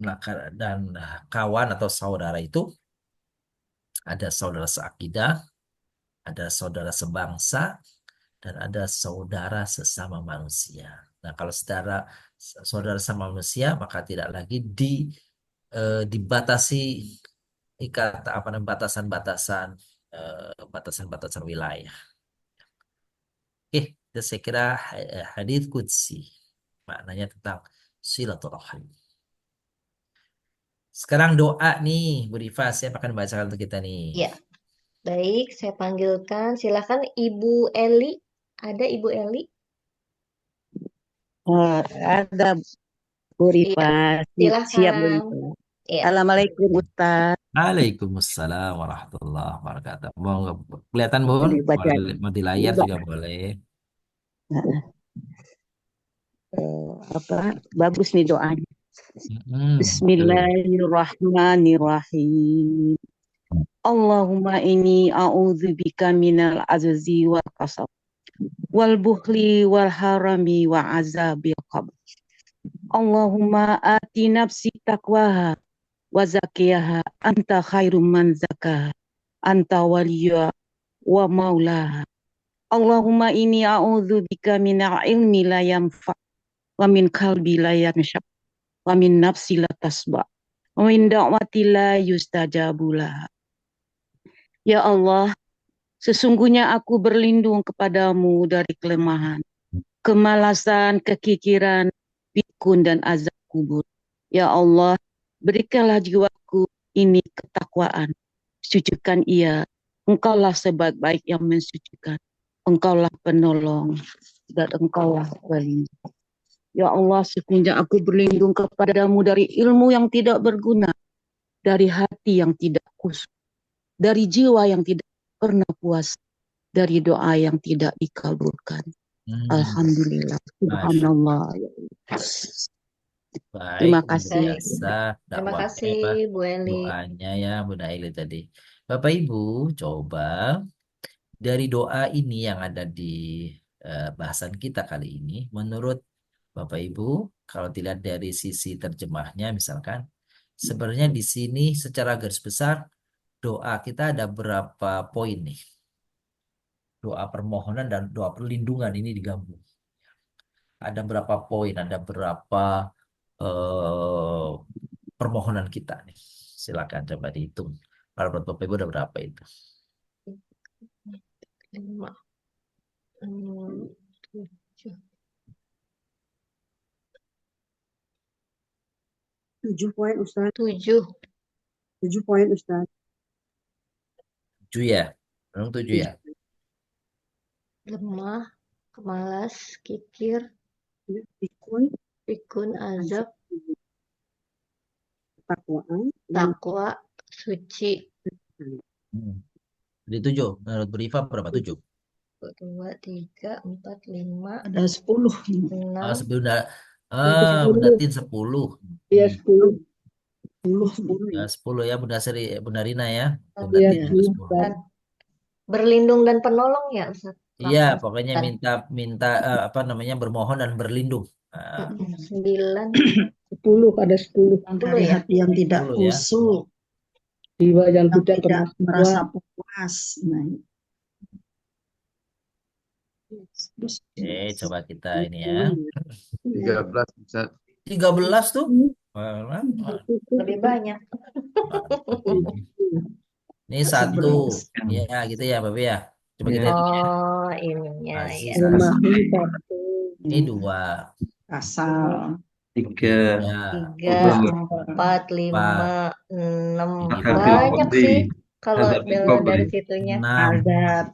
Nah, dan kawan atau saudara itu ada saudara seakidah, ada saudara sebangsa, dan ada saudara sesama manusia. Nah, kalau saudara sama manusia, maka tidak lagi dibatasi batasan-batasan wilayah. Oke, itu saya kira hadits qudsi, maknanya tentang silaturahim. Sekarang doa nih, Bu Rifa, saya akan bacakan untuk kita nih. Ya, baik, saya panggilkan. Silakan Ibu Eli. Ada Ibu Eli? Ada Bu Rifa. Silakan. Siap Bu Rifa. Ya. Assalamualaikum Ustaz. Waalaikumsalam warahmatullahi wabarakatuh. Mau kelihatan, Bun? Mau di layar juga boleh. Bagus nih doanya. Bismillahirrahmanirrahim. Allahumma inni a'udzubika minal azzi wal kasal wal bukhli wal harami wa azabil qabr. Allahumma ati nafsi taqwaha wa zakiyaha anta khairum man zakaha anta waliyya wa maulaha. Allahumma inni a'udzubika minal ilmi la yanfa wa min qalbi la yansha wa min nafsi la tasba wa min da'wati la yustajabu laha. Ya Allah, sesungguhnya aku berlindung kepadamu dari kelemahan, kemalasan, kekikiran, pikun dan azab kubur. Ya Allah, berikanlah jiwaku ini ketakwaan, sucikan ia. Engkaulah sebaik-baik yang mensucikan. Engkaulah penolong dan engkaulah pelindung. Ya Allah, sesungguhnya aku berlindung kepadamu dari ilmu yang tidak berguna, dari hati yang tidak khusyuk, dari jiwa yang tidak pernah puas, dari doa yang tidak dikabulkan. Alhamdulillah. Subhanallah. Baik, Terima kasih. Terima kasih Bu Eli. Doanya ya Bunda Eli tadi. Bapak Ibu, coba dari doa ini yang ada di bahasan kita kali ini, menurut Bapak Ibu, kalau dilihat dari sisi terjemahnya misalkan, sebenarnya di sini secara garis besar doa kita ada berapa poin nih? Doa permohonan dan doa perlindungan ini digabung. Ada berapa poin, ada berapa permohonan kita nih? Silakan coba dihitung. Kalau menurut Bapak Ibu ada berapa itu? 5, 7. 7 poin Ustaz. 7 poin Ustaz. 7 ya? Memang 7 ya? Lemah, kemalas, kikir, pikun, azab, takwa, suci. Jadi 7. Menurut Bu Rifa berapa 7? 2, 3, 4, 5. Ada 10. 6. Bunda Tin 10. Iya 10. 10 ya Bunda Rina ya. Bunda Iya, Tin juga 10. Berlindung dan penolong ya Ustaz? Iya, pokoknya minta bermohon dan berlindung. 9. 10 ada 10. Dari hati yang tidak 10 ya. khusyuk, jiwa yang tidak merasa puas. Oke, coba kita ini ya. 13 Ustaz. 13 tuh. Wah, Lebih banyak. mantap ini. Ini satu. Ya, gitu ya, Bapak ya. Coba kita Ya, hitung ya. Oh, ininya Aziz, ya. Aziz. satu. Ini 2. Asal. 3. Ya, 3, Empat. 4, 5, 6. Adzabil Banyak qabri. sih kalau Adzabil dari qabri. situnya. 6. Azab.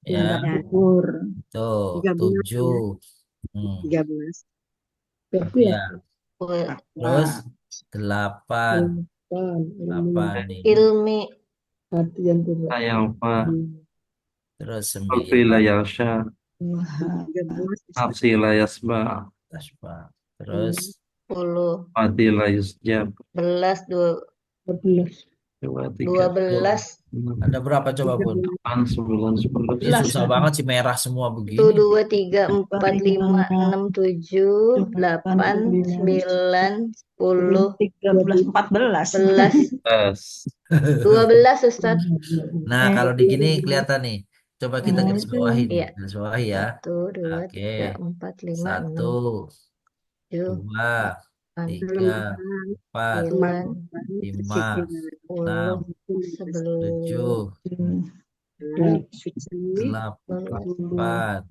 Ya, Azab kubur. tuh, 13 ya. 7. 13. Ya, terus 8. Ilmu 8 nih. Ilmi. perhatian juga. Sayalfa. Terus Qalbi la 9. yakhsha. 13. Nafsi la yasma. Tasbih. Terus 10, Hati la yusjab. 11, 14. 2, 3, 12. ada berapa coba Bun? 8, 9, 10. Ini susah banget sih merah semua 1, begini. 2, 3, 4, 5, 6, 7, 8, 9, 10, 13, 14. 11, Tes. 12 Ustaz. Nah, kalau di gini kelihatan nih. Coba kita garis bawahi nih. Iya. Garis bawahi ya. 1, 2, Oke. 3, 4, 5, 6, 1, 7, 2, 8, 3, 4, 9, 5, 10, 7, 8,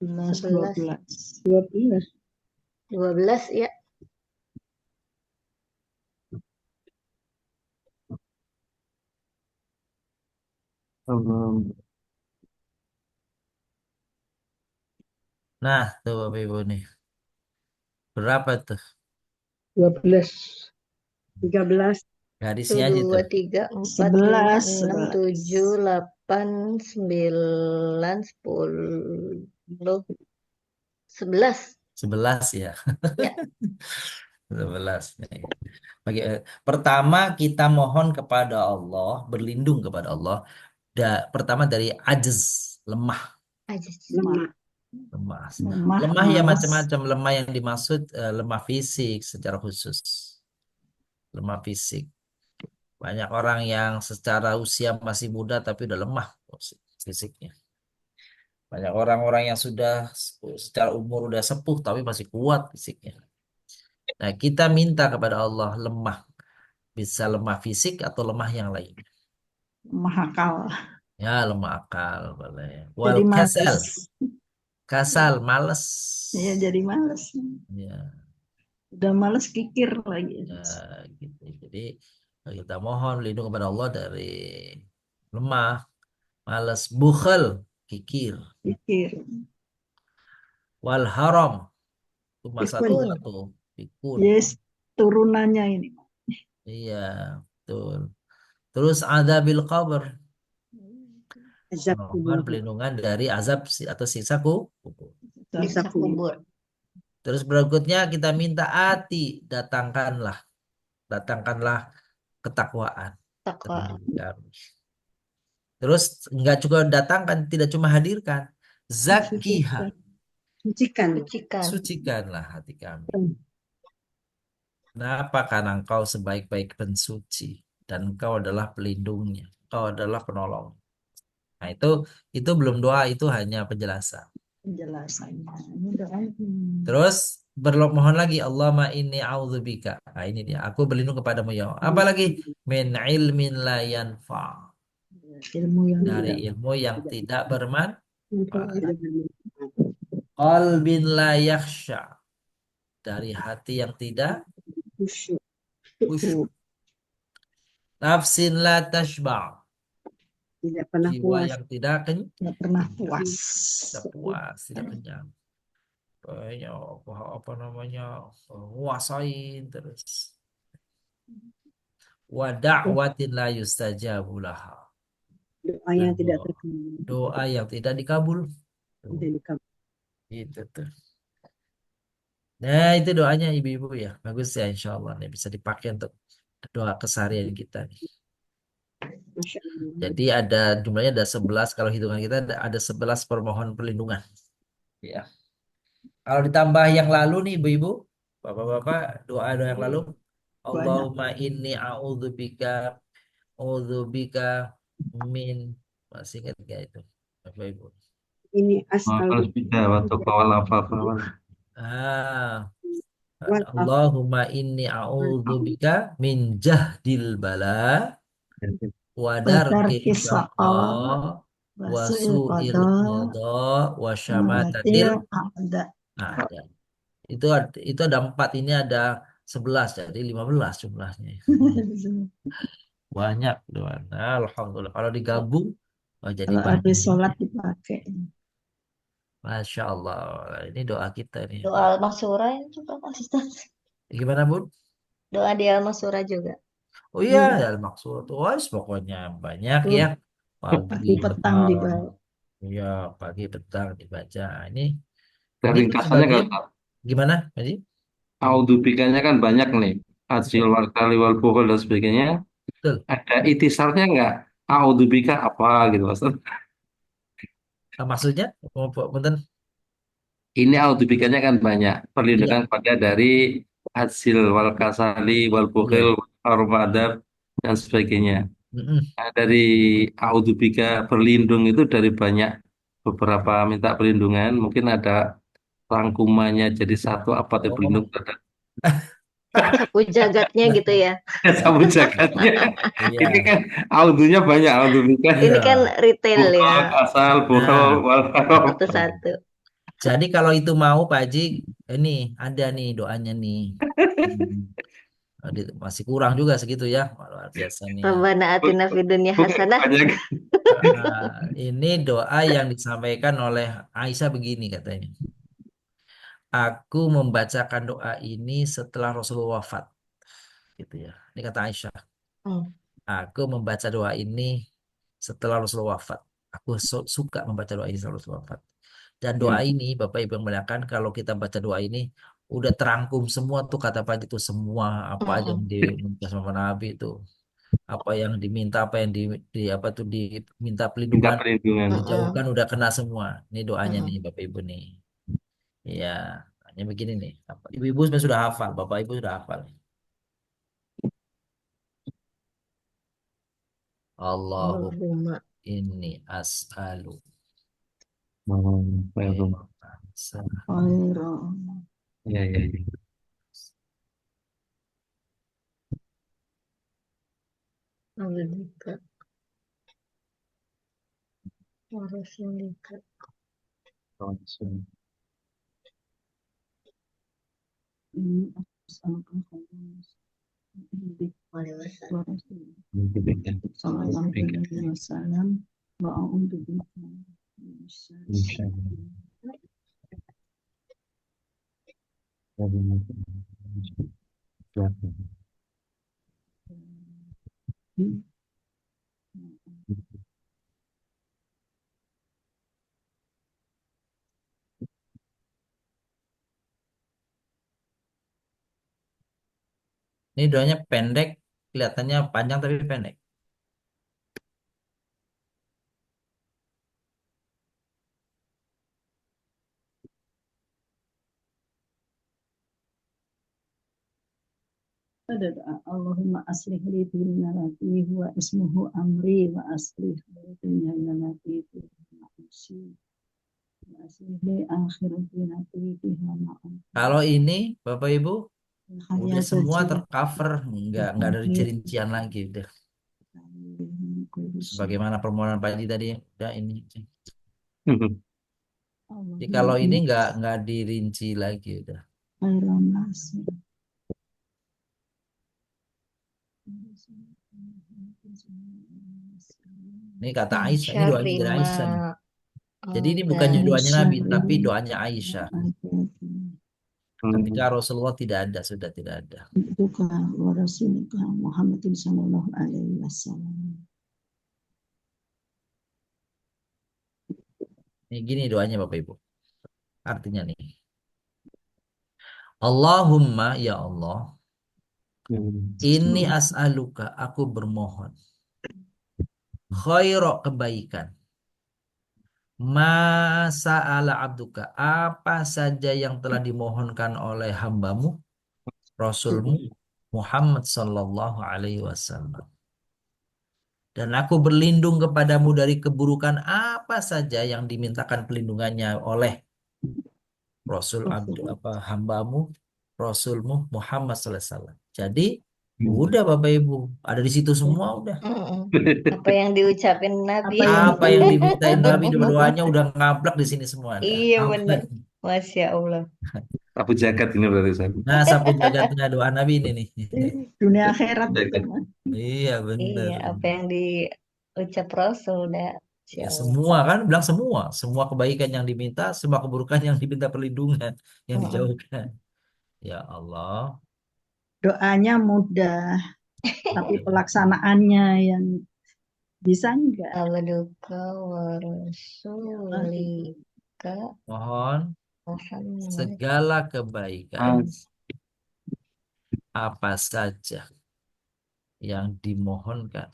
9, 10, 11, 12 ya. Nah, tuh Bapak Ibu nih. Berapa tuh? 12. 13. Garisnya 1, aja 2, tuh. 3, 4, 5, 6, 7, 8, 9, 10, 11. 11 ya. Ya. 11 nih. Pertama kita mohon kepada Allah, berlindung kepada Allah. Pertama dari ajz, lemah. Lemah ya macam-macam. Lemah yang dimaksud lemah fisik secara khusus. Lemah fisik. Banyak orang yang secara usia masih muda tapi udah lemah fisiknya. Banyak orang-orang yang sudah secara umur udah sepuh tapi masih kuat fisiknya. Nah, kita minta kepada Allah lemah. Bisa lemah fisik atau lemah yang lain. Lemah akal. Ya, lemah akal boleh. Jadi Kasal. males. Kasal, males. Iya, jadi males. Ya. Udah males kikir lagi. Ya, gitu. Jadi kita mohon lindung kepada Allah dari lemah, males, bukhel, kikir, wal haram, itu masalah tuh, pikun. Yes, turunannya ini. Iya, betul. Terus adzabil qabr, mohon pelindungan dari azab atau siksa kubur. Terus berikutnya kita minta datangkanlah ketakwaan. Terus enggak juga datangkan, tidak cuma hadirkan, zakiha, sucikanlah hati kami. Kenapa? Karena engkau sebaik-baik pensuci dan engkau adalah pelindungnya, engkau adalah penolong. Nah, itu belum doa, itu hanya penjelasan. Terus bermohon lagi, Allahumma inni a'udzubika. Nah, ini dia, aku berlindung kepadamu ya Allah. Apalagi min ilmin la yanfa. Dari ilmu yang tidak bermanfaat. Qalbin la yakhsha. Dari hati yang tidak khusyuk. Nafsin la tashba'. Tidak pernah Jiwa puas. yang tidak pernah puas. Tidak puas, tidak kenyang. Banyak apa namanya, nguasain terus. Wa da'watin la yustajabu laha. Doa yang tidak terkabul. Doa yang tidak dikabul. Tidak dikabul. Gitu tuh. Nah, itu doanya ibu-ibu ya. Bagus ya, insya Allah nih bisa dipakai untuk doa keseharian kita nih. Jadi jumlahnya ada 11, kalau hitungan kita ada 11 permohon perlindungan. Ya. Kalau ditambah yang lalu nih ibu-ibu, bapak-bapak, doa yang lalu Allahumma inni a'udzubika min, masih ingat gak itu Bapak Ibu? Ini Harus bisa waktu kawal apa Ah, Allahumma inni a'udzubika min jahdil bala wa darkil Watarkis syaqqa saqaw wa wasu'il su'il qada qada wa walatil syamatatil a'da. a'da. Itu ada 4, ini ada 11, jadi 15 jumlahnya. Banyak doa. Nah, alhamdulillah. Kalau digabung, oh, jadi Kalau banyak. habis sholat dipakai. Masya Allah. Ini doa kita nih. Doa Al-Maksura itu juga Pak Ustaz. Gimana, Bun? Doa di Al-Maksura juga. Oh iya, Enggak. ya maksud. Wah, pokoknya banyak Tuh, ya. Pagi, pagi petang petang. dibawa. Iya, pagi, petang dibaca. Ini Dan ini kan ringkasannya sebagian. kalau Gimana, Haji? audubikanya kan banyak nih. Hasil warkali wal bukhul dan sebagainya. Betul. Ada itisarnya nggak? Audubika apa gitu Mas? Nah, maksudnya, punten. Ini audubikanya kan banyak. Iya, Perlindungan pada dari hasil wal kasali wal bukhil iya. armadab dan sebagainya. Mm-mm. Nah, dari audubika berlindung itu dari banyak beberapa minta perlindungan. Mungkin ada rangkumannya jadi satu apa itu berlindung Oh, terhadap Sapu jagatnya gitu ya. sabu jagatnya. Ini iya, kan audionya banyak audubika. Ini kan iya. retail ya. Bukhol, asal, bukhol, Nah, wal haram. Satu-satu. jadi kalau itu mau Pak Haji, ini ada nih doanya nih. Hmm. Masih kurang juga segitu ya. Wah, luar biasa nih. Rabbana atina fid dunya Bukan hasanah. banyak. Ini doa yang disampaikan oleh Aisyah begini katanya. Aku membacakan doa ini setelah Rasulullah wafat. Gitu ya. Ini kata Aisyah. Hmm. Aku membaca doa ini setelah Rasulullah wafat. Aku suka membaca doa ini setelah Rasulullah wafat. Dan doa ini, Bapak Ibu yang muliakan, kalau kita baca doa ini, udah terangkum semua tuh kata Pak itu semua apa aja yang Mm-mm. diminta sama Nabi itu, apa yang diminta, apa yang apa tuh diminta Minta pelindungan, perlindungan. Mm-mm. dijauhkan udah kena semua. Ini doanya nih Mm-mm. Bapak Ibu nih. Ya, hanya begini nih. Ibu-ibu sebenarnya sudah hafal, Bapak Ibu sudah hafal. Allahumma Allahumma inni as'alu Baik. khairan Ya, ya, ya. abdika wa rasulika sallallahu alaihi wasallam wa a'udzu bika min syarri Ini doanya pendek, kelihatannya panjang tapi pendek. ada doa Allahumma aslih li dinina lati huwa ismuhu amri wa aslih li dunyana lati huwa ma'ashi wa aslih li akhirati lati fiha ma'am Kalau ini, Bapak Ibu, udah hayata semua jannah tercover, nggak ada rincian lagi, udah. Sebagaimana permohonan Pak Haji tadi, udah ini. Jadi kalau ini nggak dirinci lagi, udah. Ini kata Aisyah, ini doanya dari Aisyah nih. Jadi ini bukan doanya Nabi, tapi doanya Aisyah. Ketika Rasulullah tidak ada, sudah tidak ada. Muhammadin sallallahu alaihi wasallam. Ini gini doanya Bapak Ibu. Artinya nih. Allahumma ya Allah, ini as'aluka, aku bermohon. Khaira kebaikan. Masa'ala abduka, apa saja yang telah dimohonkan oleh hambamu, rasulmu, Muhammad Sallallahu Alaihi Wasallam. Dan aku berlindung kepadamu dari keburukan apa saja yang dimintakan pelindungannya oleh Rasul hambamu, Rasulmu Muhammad Sallallahu Alaihi Wasallam. Jadi udah Bapak Ibu, ada di situ semua udah. Apa yang diucapin Nabi? Apa yang dimintain Nabi di berdoanya udah ngablak di sini semua. Iya Apa? benar. Masya Allah. Sapu jagat ini berarti saya. Nah, sapu jagatnya doa Nabi ini nih. Dunia akhirat itu. Iya bener. Iya, apa yang diucap Rasul udah Masya Ya, Allah. semua kan bilang semua kebaikan yang diminta, semua keburukan yang diminta perlindungan, yang dijauhkan. Ya Allah. Doanya mudah, tapi pelaksanaannya yang bisa enggak? Abduka wa rasulika Mohon Muhammad segala kebaikan apa saja yang dimohonkan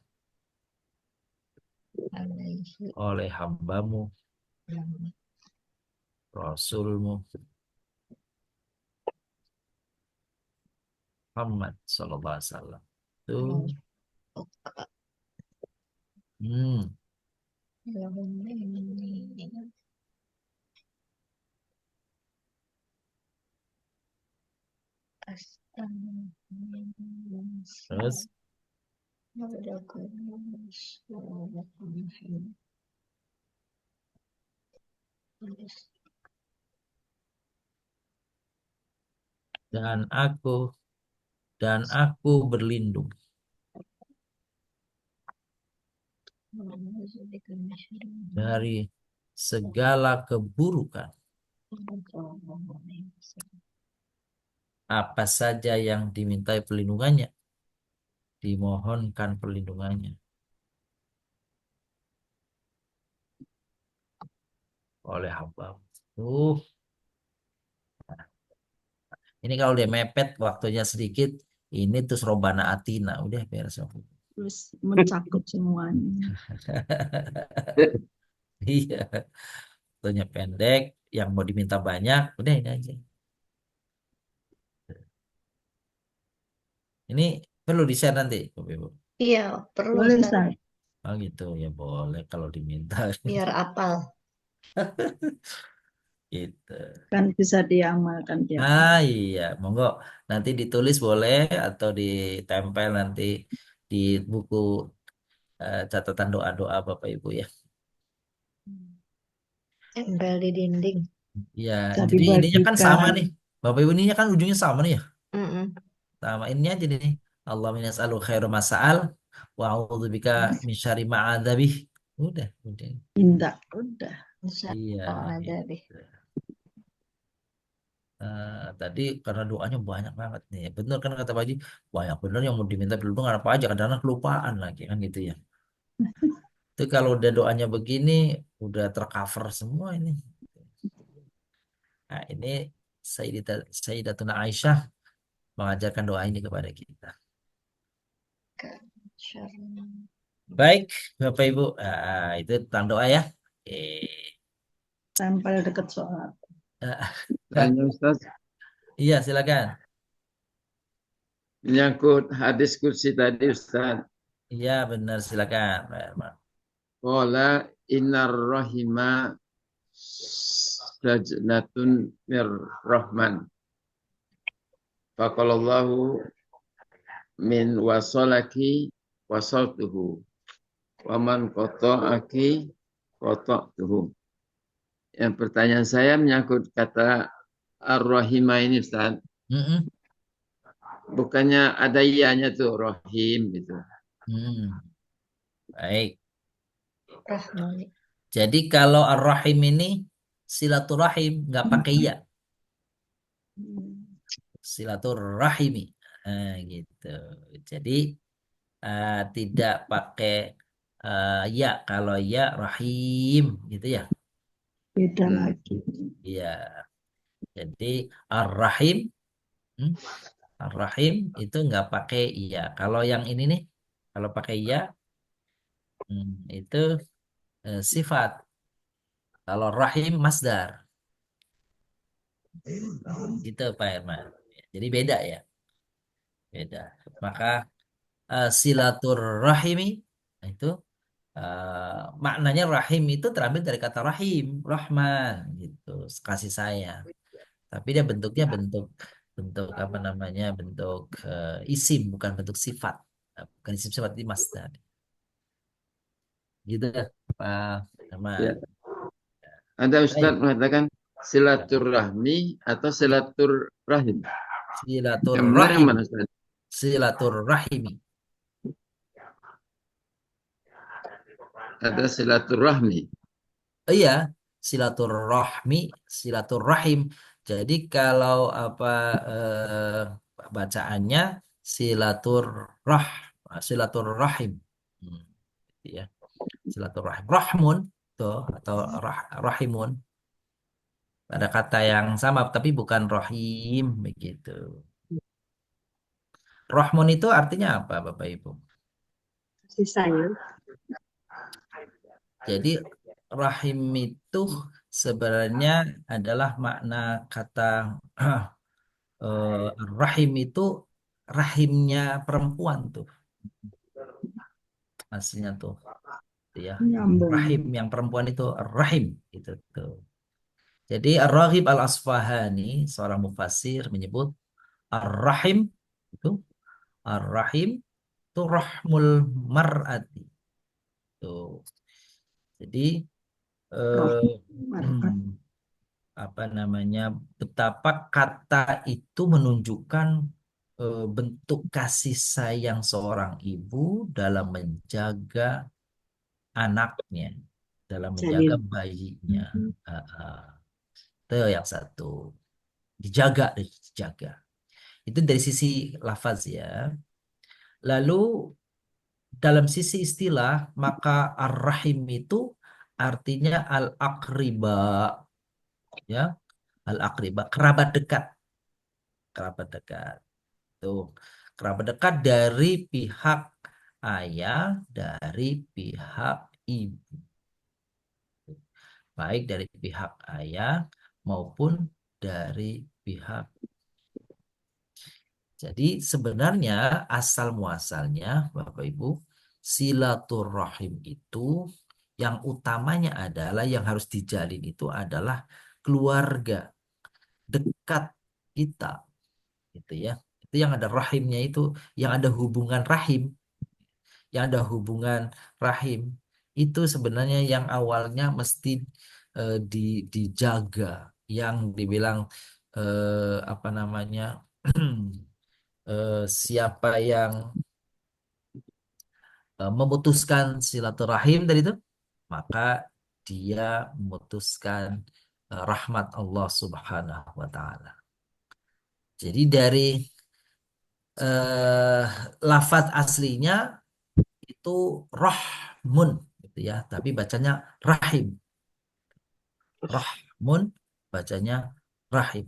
alaihi oleh hambamu, Rasulmu Muhammad Sallallahu Alaihi Wasallam. Tuh. Allahumma inni Terus dan aku berlindung dari segala keburukan apa saja yang dimintai perlindungannya, dimohonkan perlindungannya oleh hamba. Ini kalau dia mepet waktunya sedikit, ini terus robana atina, udah beres. Terus mencakup semuanya. Iya, waktunya pendek, yang mau diminta banyak, udah ini aja. Ini perlu di-share nanti, Bapak Ibu. Iya, perlu Boleh, Ustaz. Ustaz. Oh gitu, ya boleh kalau diminta. Biar apal. Gitu. Kan bisa diamalkan tiap hari. Ah iya, monggo. Nanti ditulis boleh atau ditempel nanti di buku catatan doa-doa Bapak Ibu ya. Tempel di dinding. Ya, Bisa jadi ininya kan sama dibagikan. nih. Bapak Ibu ininya kan ujungnya sama nih ya. Mm-mm. Sama ininya aja nih. Allahumma nas'alu khairu masa'al wa a'udzubika min syarri ma'adzabih. Udah. Indah, udah. Iya. Ada deh. Gitu. Tadi karena doanya banyak banget nih. Bener kan kata Pak Haji, banyak bener yang mau diminta perlindungan apa aja. Kadang-kadang kelupaan lagi kan gitu ya. Itu kalau udah doanya begini, udah tercover semua ini. Nah ini Sayyidatuna Aisyah mengajarkan doa ini kepada kita. Baik, Bapak Ibu, itu tentang doa ya. Tempel dekat sholat. Tanya Ustaz, Iya, silakan. menyangkut hadis kursi tadi Ustaz. Iya, benar, silakan, Pak Herman. Qala innar rahima sajnatun mir rahman. Faqalallahu min wasalaki wasaltuhu. Waman qata'aki qata'tuhu. Yang pertanyaan saya menyangkut kata ar-rahima ini Ustaz. Bukannya ada ianya tuh rahim gitu. Baik. Rahmani. Jadi kalau ar-rahim ini silaturahim nggak pakai ya. Silaturahimi. Gitu. Jadi tidak pakai ya, kalau ya rahim gitu ya. Beda lagi. Iya. Jadi ar-rahim ar-rahim itu nggak pakai iya. Kalau yang ini nih, kalau pakai iya itu sifat. Kalau rahim masdar. Itu Pak Herman. Jadi beda ya. Beda. Maka silaturrahimi itu maknanya rahim itu terambil dari kata rahim, Rahman gitu, kasih sayang. Tapi dia bentuknya bentuk bentuk apa namanya? Bentuk isim bukan bentuk sifat. Bukan isim sifat di masdar. Gitu Pak Ya. Rahman. Ada Ustaz Baik. mengatakan silaturahmi atau silaturrahim. Yang benar yang Silaturrahim. mana Ustaz? Silaturrahimi. Ada silaturahmi. Iya, silaturrahmi, silaturrahim. Jadi kalau apa bacaannya silaturrah, silaturrahim. Hmm, gitu ya. Silaturrahim. Rahmun tuh atau rahimun. Ada kata yang sama tapi bukan rahim begitu. Rahmun itu artinya apa Bapak Ibu? Kasih sayang. Jadi rahim itu sebenarnya adalah makna kata rahim itu rahimnya perempuan tuh aslinya tuh ya. Nyambung. Rahim yang perempuan itu rahim gitu tuh. Jadi Ar-Raghib Al-Asfahani seorang mufassir menyebut Ar-Rahim itu Ar-Rahim itu rahmul mar'ati tuh. Jadi Mar'at. apa namanya betapa kata itu menunjukkan bentuk kasih sayang seorang ibu dalam menjaga anaknya, dalam menjaga Janin. bayinya. Itu yang satu, dijaga. Itu dari sisi lafaz ya. Lalu dalam sisi istilah, maka ar-rahim itu artinya al-aqriba, ya, al-aqriba, kerabat dekat, kerabat dekat. Tuh, kerabat dekat dari pihak ayah, dari pihak ibu. Baik dari pihak ayah maupun dari pihak. Jadi sebenarnya asal muasalnya Bapak Ibu, silaturahim itu yang utamanya adalah yang harus dijalin itu adalah keluarga dekat kita gitu ya. Itu yang ada rahimnya itu, yang ada hubungan rahim, yang ada hubungan rahim itu sebenarnya yang awalnya mesti dijaga, yang dibilang apa namanya siapa yang memutuskan silaturahim tadi itu, maka dia memutuskan rahmat Allah Subhanahu wa taala. Jadi dari eh, lafaz aslinya itu rahmun gitu ya, tapi bacanya rahim. Rahmun bacanya rahim.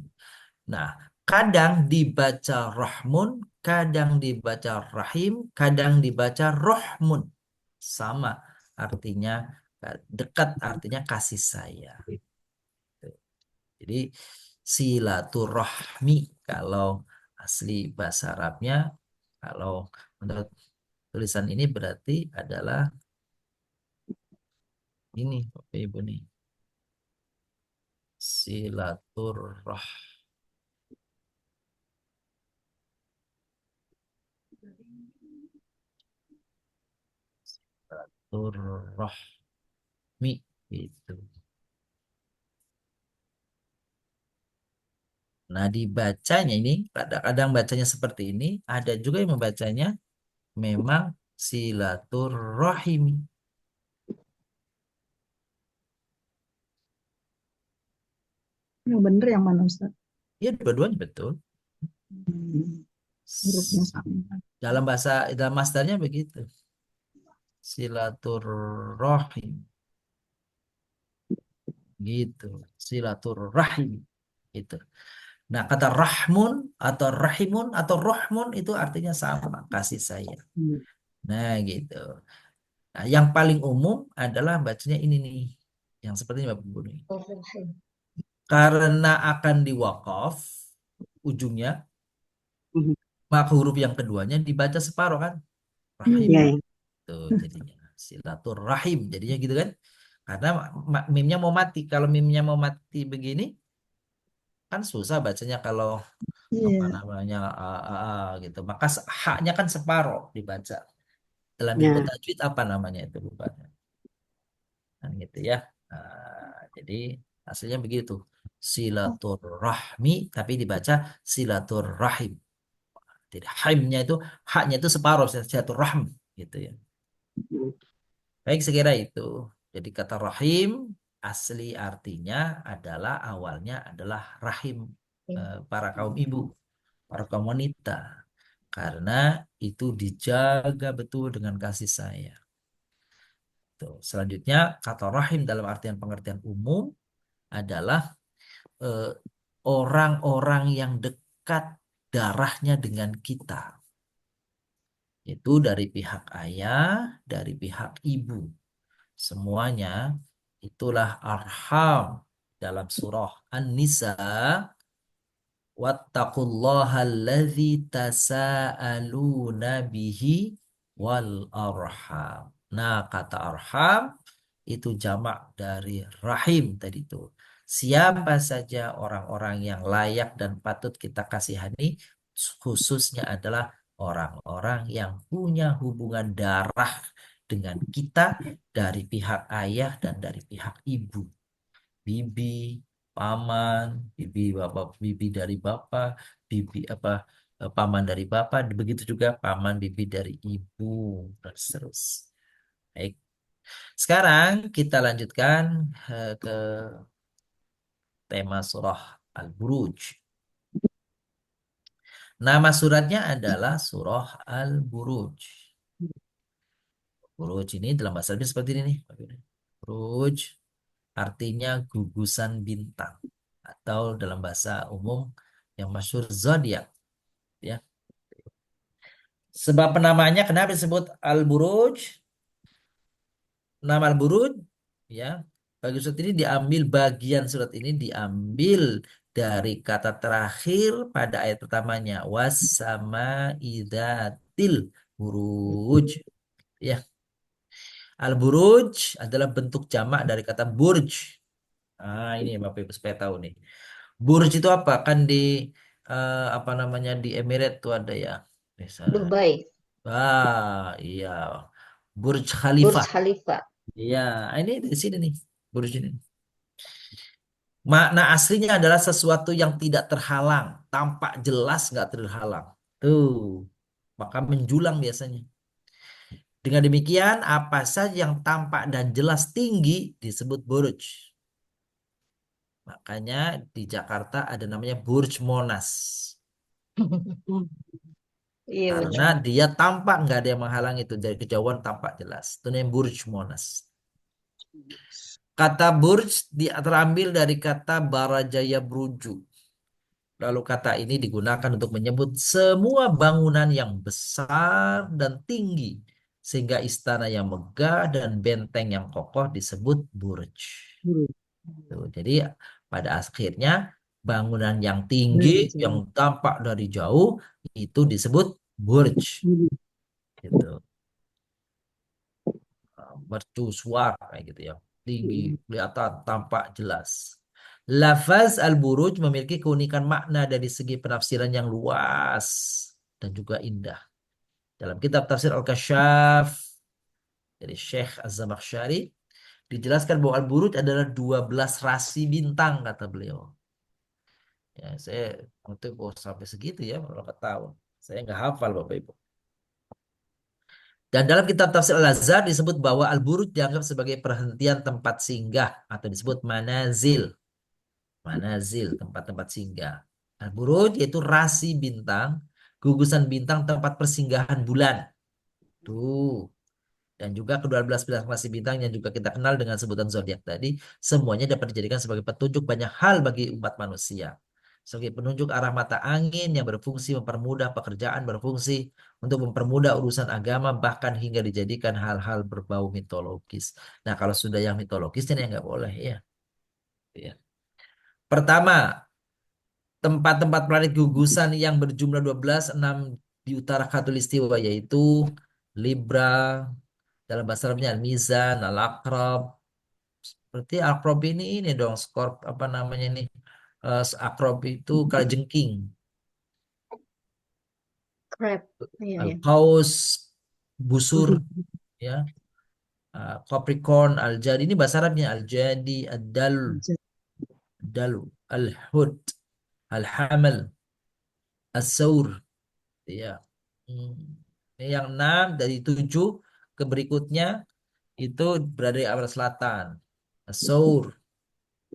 Nah, kadang dibaca rahmun, kadang dibaca rahim, kadang dibaca rohmun. Sama artinya dekat, artinya kasih sayang. Jadi silaturahmi kalau asli bahasa Arabnya, kalau menurut tulisan ini berarti adalah ini Bapak Ibu nih. Silaturahmi itu. Nah, dibacanya ini kadang-kadang bacanya seperti ini, ada juga yang membacanya memang silaturahimi. Yang benar yang mana Ustaz? Ya, dua-duanya betul. Hurufnya sama. Dalam masdarnya begitu. Silaturrahim. Gitu. Silaturrahim. Gitu. Nah, kata rahmun atau rahimun atau rohmun itu artinya sama, kasih sayang. Nah, gitu. Nah, yang paling umum adalah bacanya ini nih. Yang seperti ini Bapak Ibu nih. Karena akan diwakaf ujungnya, Maka huruf yang keduanya dibaca separuh kan? Rahim. Iya, ya. Tuh jadinya. Silaturahim. Jadinya gitu kan? Karena mimnya mau mati. Kalau mimnya mau mati begini, kan susah bacanya kalau apa Iya. namanya gitu. Maka haknya kan separuh dibaca. Dalam ilmu Ya. tajwid apa namanya itu lupa. Kan gitu ya. Jadi hasilnya begitu. Silaturahmi tapi dibaca silaturrahim. Jadi haimnya itu haknya itu separuh silaturrahm gitu ya. Baik sekira itu. Jadi kata rahim asli artinya adalah awalnya adalah rahim para kaum ibu, para kaum wanita. Karena itu dijaga betul dengan kasih sayang. Tuh. Selanjutnya kata rahim dalam artian pengertian umum adalah eh, orang-orang yang dekat darahnya dengan kita. Itu dari pihak ayah, dari pihak ibu. Semuanya itulah arham dalam surah An-Nisa. Wattaqullaha alladzi tasaaluna bihi wal arham. Nah, kata arham itu jamak dari rahim tadi itu. Siapa saja orang-orang yang layak dan patut kita kasihani, khususnya adalah orang-orang yang punya hubungan darah dengan kita dari pihak ayah dan dari pihak ibu. Bibi, paman, bibi bapak, bibi dari bapak, bibi apa paman dari bapak, begitu juga paman bibi dari ibu dan seterusnya. Baik. Sekarang kita lanjutkan ke tema surah Al-Buruj. Nama suratnya adalah surah Al-Buruj. Buruj ini dalam bahasa Arabnya seperti ini nih. Buruj artinya gugusan bintang atau dalam bahasa umum yang masyhur zodiak ya. Sebab penamanya kenapa disebut Al-Buruj? Nama Al-Buruj ya. Bagi surat ini diambil bagian surat ini diambil dari kata terakhir pada ayat pertamanya was sama idatil buruj ya. Al-Buruj adalah bentuk jamak dari kata burj. Ah ini Bapak Ibu supaya tahu nih. Burj itu apa? Kan di apa namanya di Emirat tuh ada ya. Misalnya. Dubai, Iya. Burj Burj Khalifah. Khalifa. Iya, ini di sini nih. Burj ini. Makna aslinya adalah sesuatu yang tidak terhalang, tampak jelas nggak terhalang. Tuh, maka menjulang biasanya. Dengan demikian, apa saja yang tampak dan jelas tinggi disebut burj. Makanya di Jakarta ada namanya Burj Monas. Iya Karena benar. dia tampak nggak ada yang menghalang itu dari kejauhan tampak jelas. Itu namanya Burj Monas. Kata Burj terambil dari kata Barajaya Bruju. Lalu kata ini digunakan untuk menyebut semua bangunan yang besar dan tinggi. Sehingga istana yang megah dan benteng yang kokoh disebut Burj. Tuh, jadi pada akhirnya bangunan yang tinggi, yang tampak dari jauh, itu disebut Burj. Gitu. Mercusuar kayak gitu ya. Tinggi, kelihatan, tampak jelas. Lafaz al-buruj memiliki keunikan makna dari segi penafsiran yang luas dan juga indah. Dalam kitab tafsir Al-Kasyaf dari Syekh Az-Zamakhsyari dijelaskan bahwa al-buruj adalah 12 rasi bintang kata beliau. Ya, saya waktu sampai segitu ya berapa tahun. Saya nggak hafal Bapak Ibu. Dan dalam kitab tafsir Al-Azhar disebut bahwa al-buruj dianggap sebagai perhentian tempat singgah atau disebut manazil. Manazil, tempat-tempat singgah. Al-buruj yaitu rasi bintang, gugusan bintang tempat persinggahan bulan. Tuh. Dan juga ke-12 belas rasi bintang yang juga kita kenal dengan sebutan zodiak tadi, semuanya dapat dijadikan sebagai petunjuk banyak hal bagi umat manusia. Sebagai penunjuk arah mata angin yang berfungsi mempermudah pekerjaan, berfungsi untuk mempermudah urusan agama, bahkan hingga dijadikan hal-hal berbau mitologis. Nah, kalau sudah yang mitologis ini nggak boleh ya. Ya. Pertama, tempat-tempat planet gugusan yang berjumlah 12, 6 di utara Khatulistiwa yaitu Libra, dalam bahasa Arabnya Al-Mizan, Al-Aqrab. Berarti Aqrab ini dong, apa namanya nih? Aqrab itu kalajengking. Crab. Iya, ya. Al-Qaus, busur, ya. Capricorn, Al-Jadi ini bahasa Arabnya Al-Jadi, Ad-Dalu, Al-Hud, Al-Hamal, As-Saur, ya. Ini yang 6 dari 7 ke berikutnya itu berada di arah selatan. As-Saur,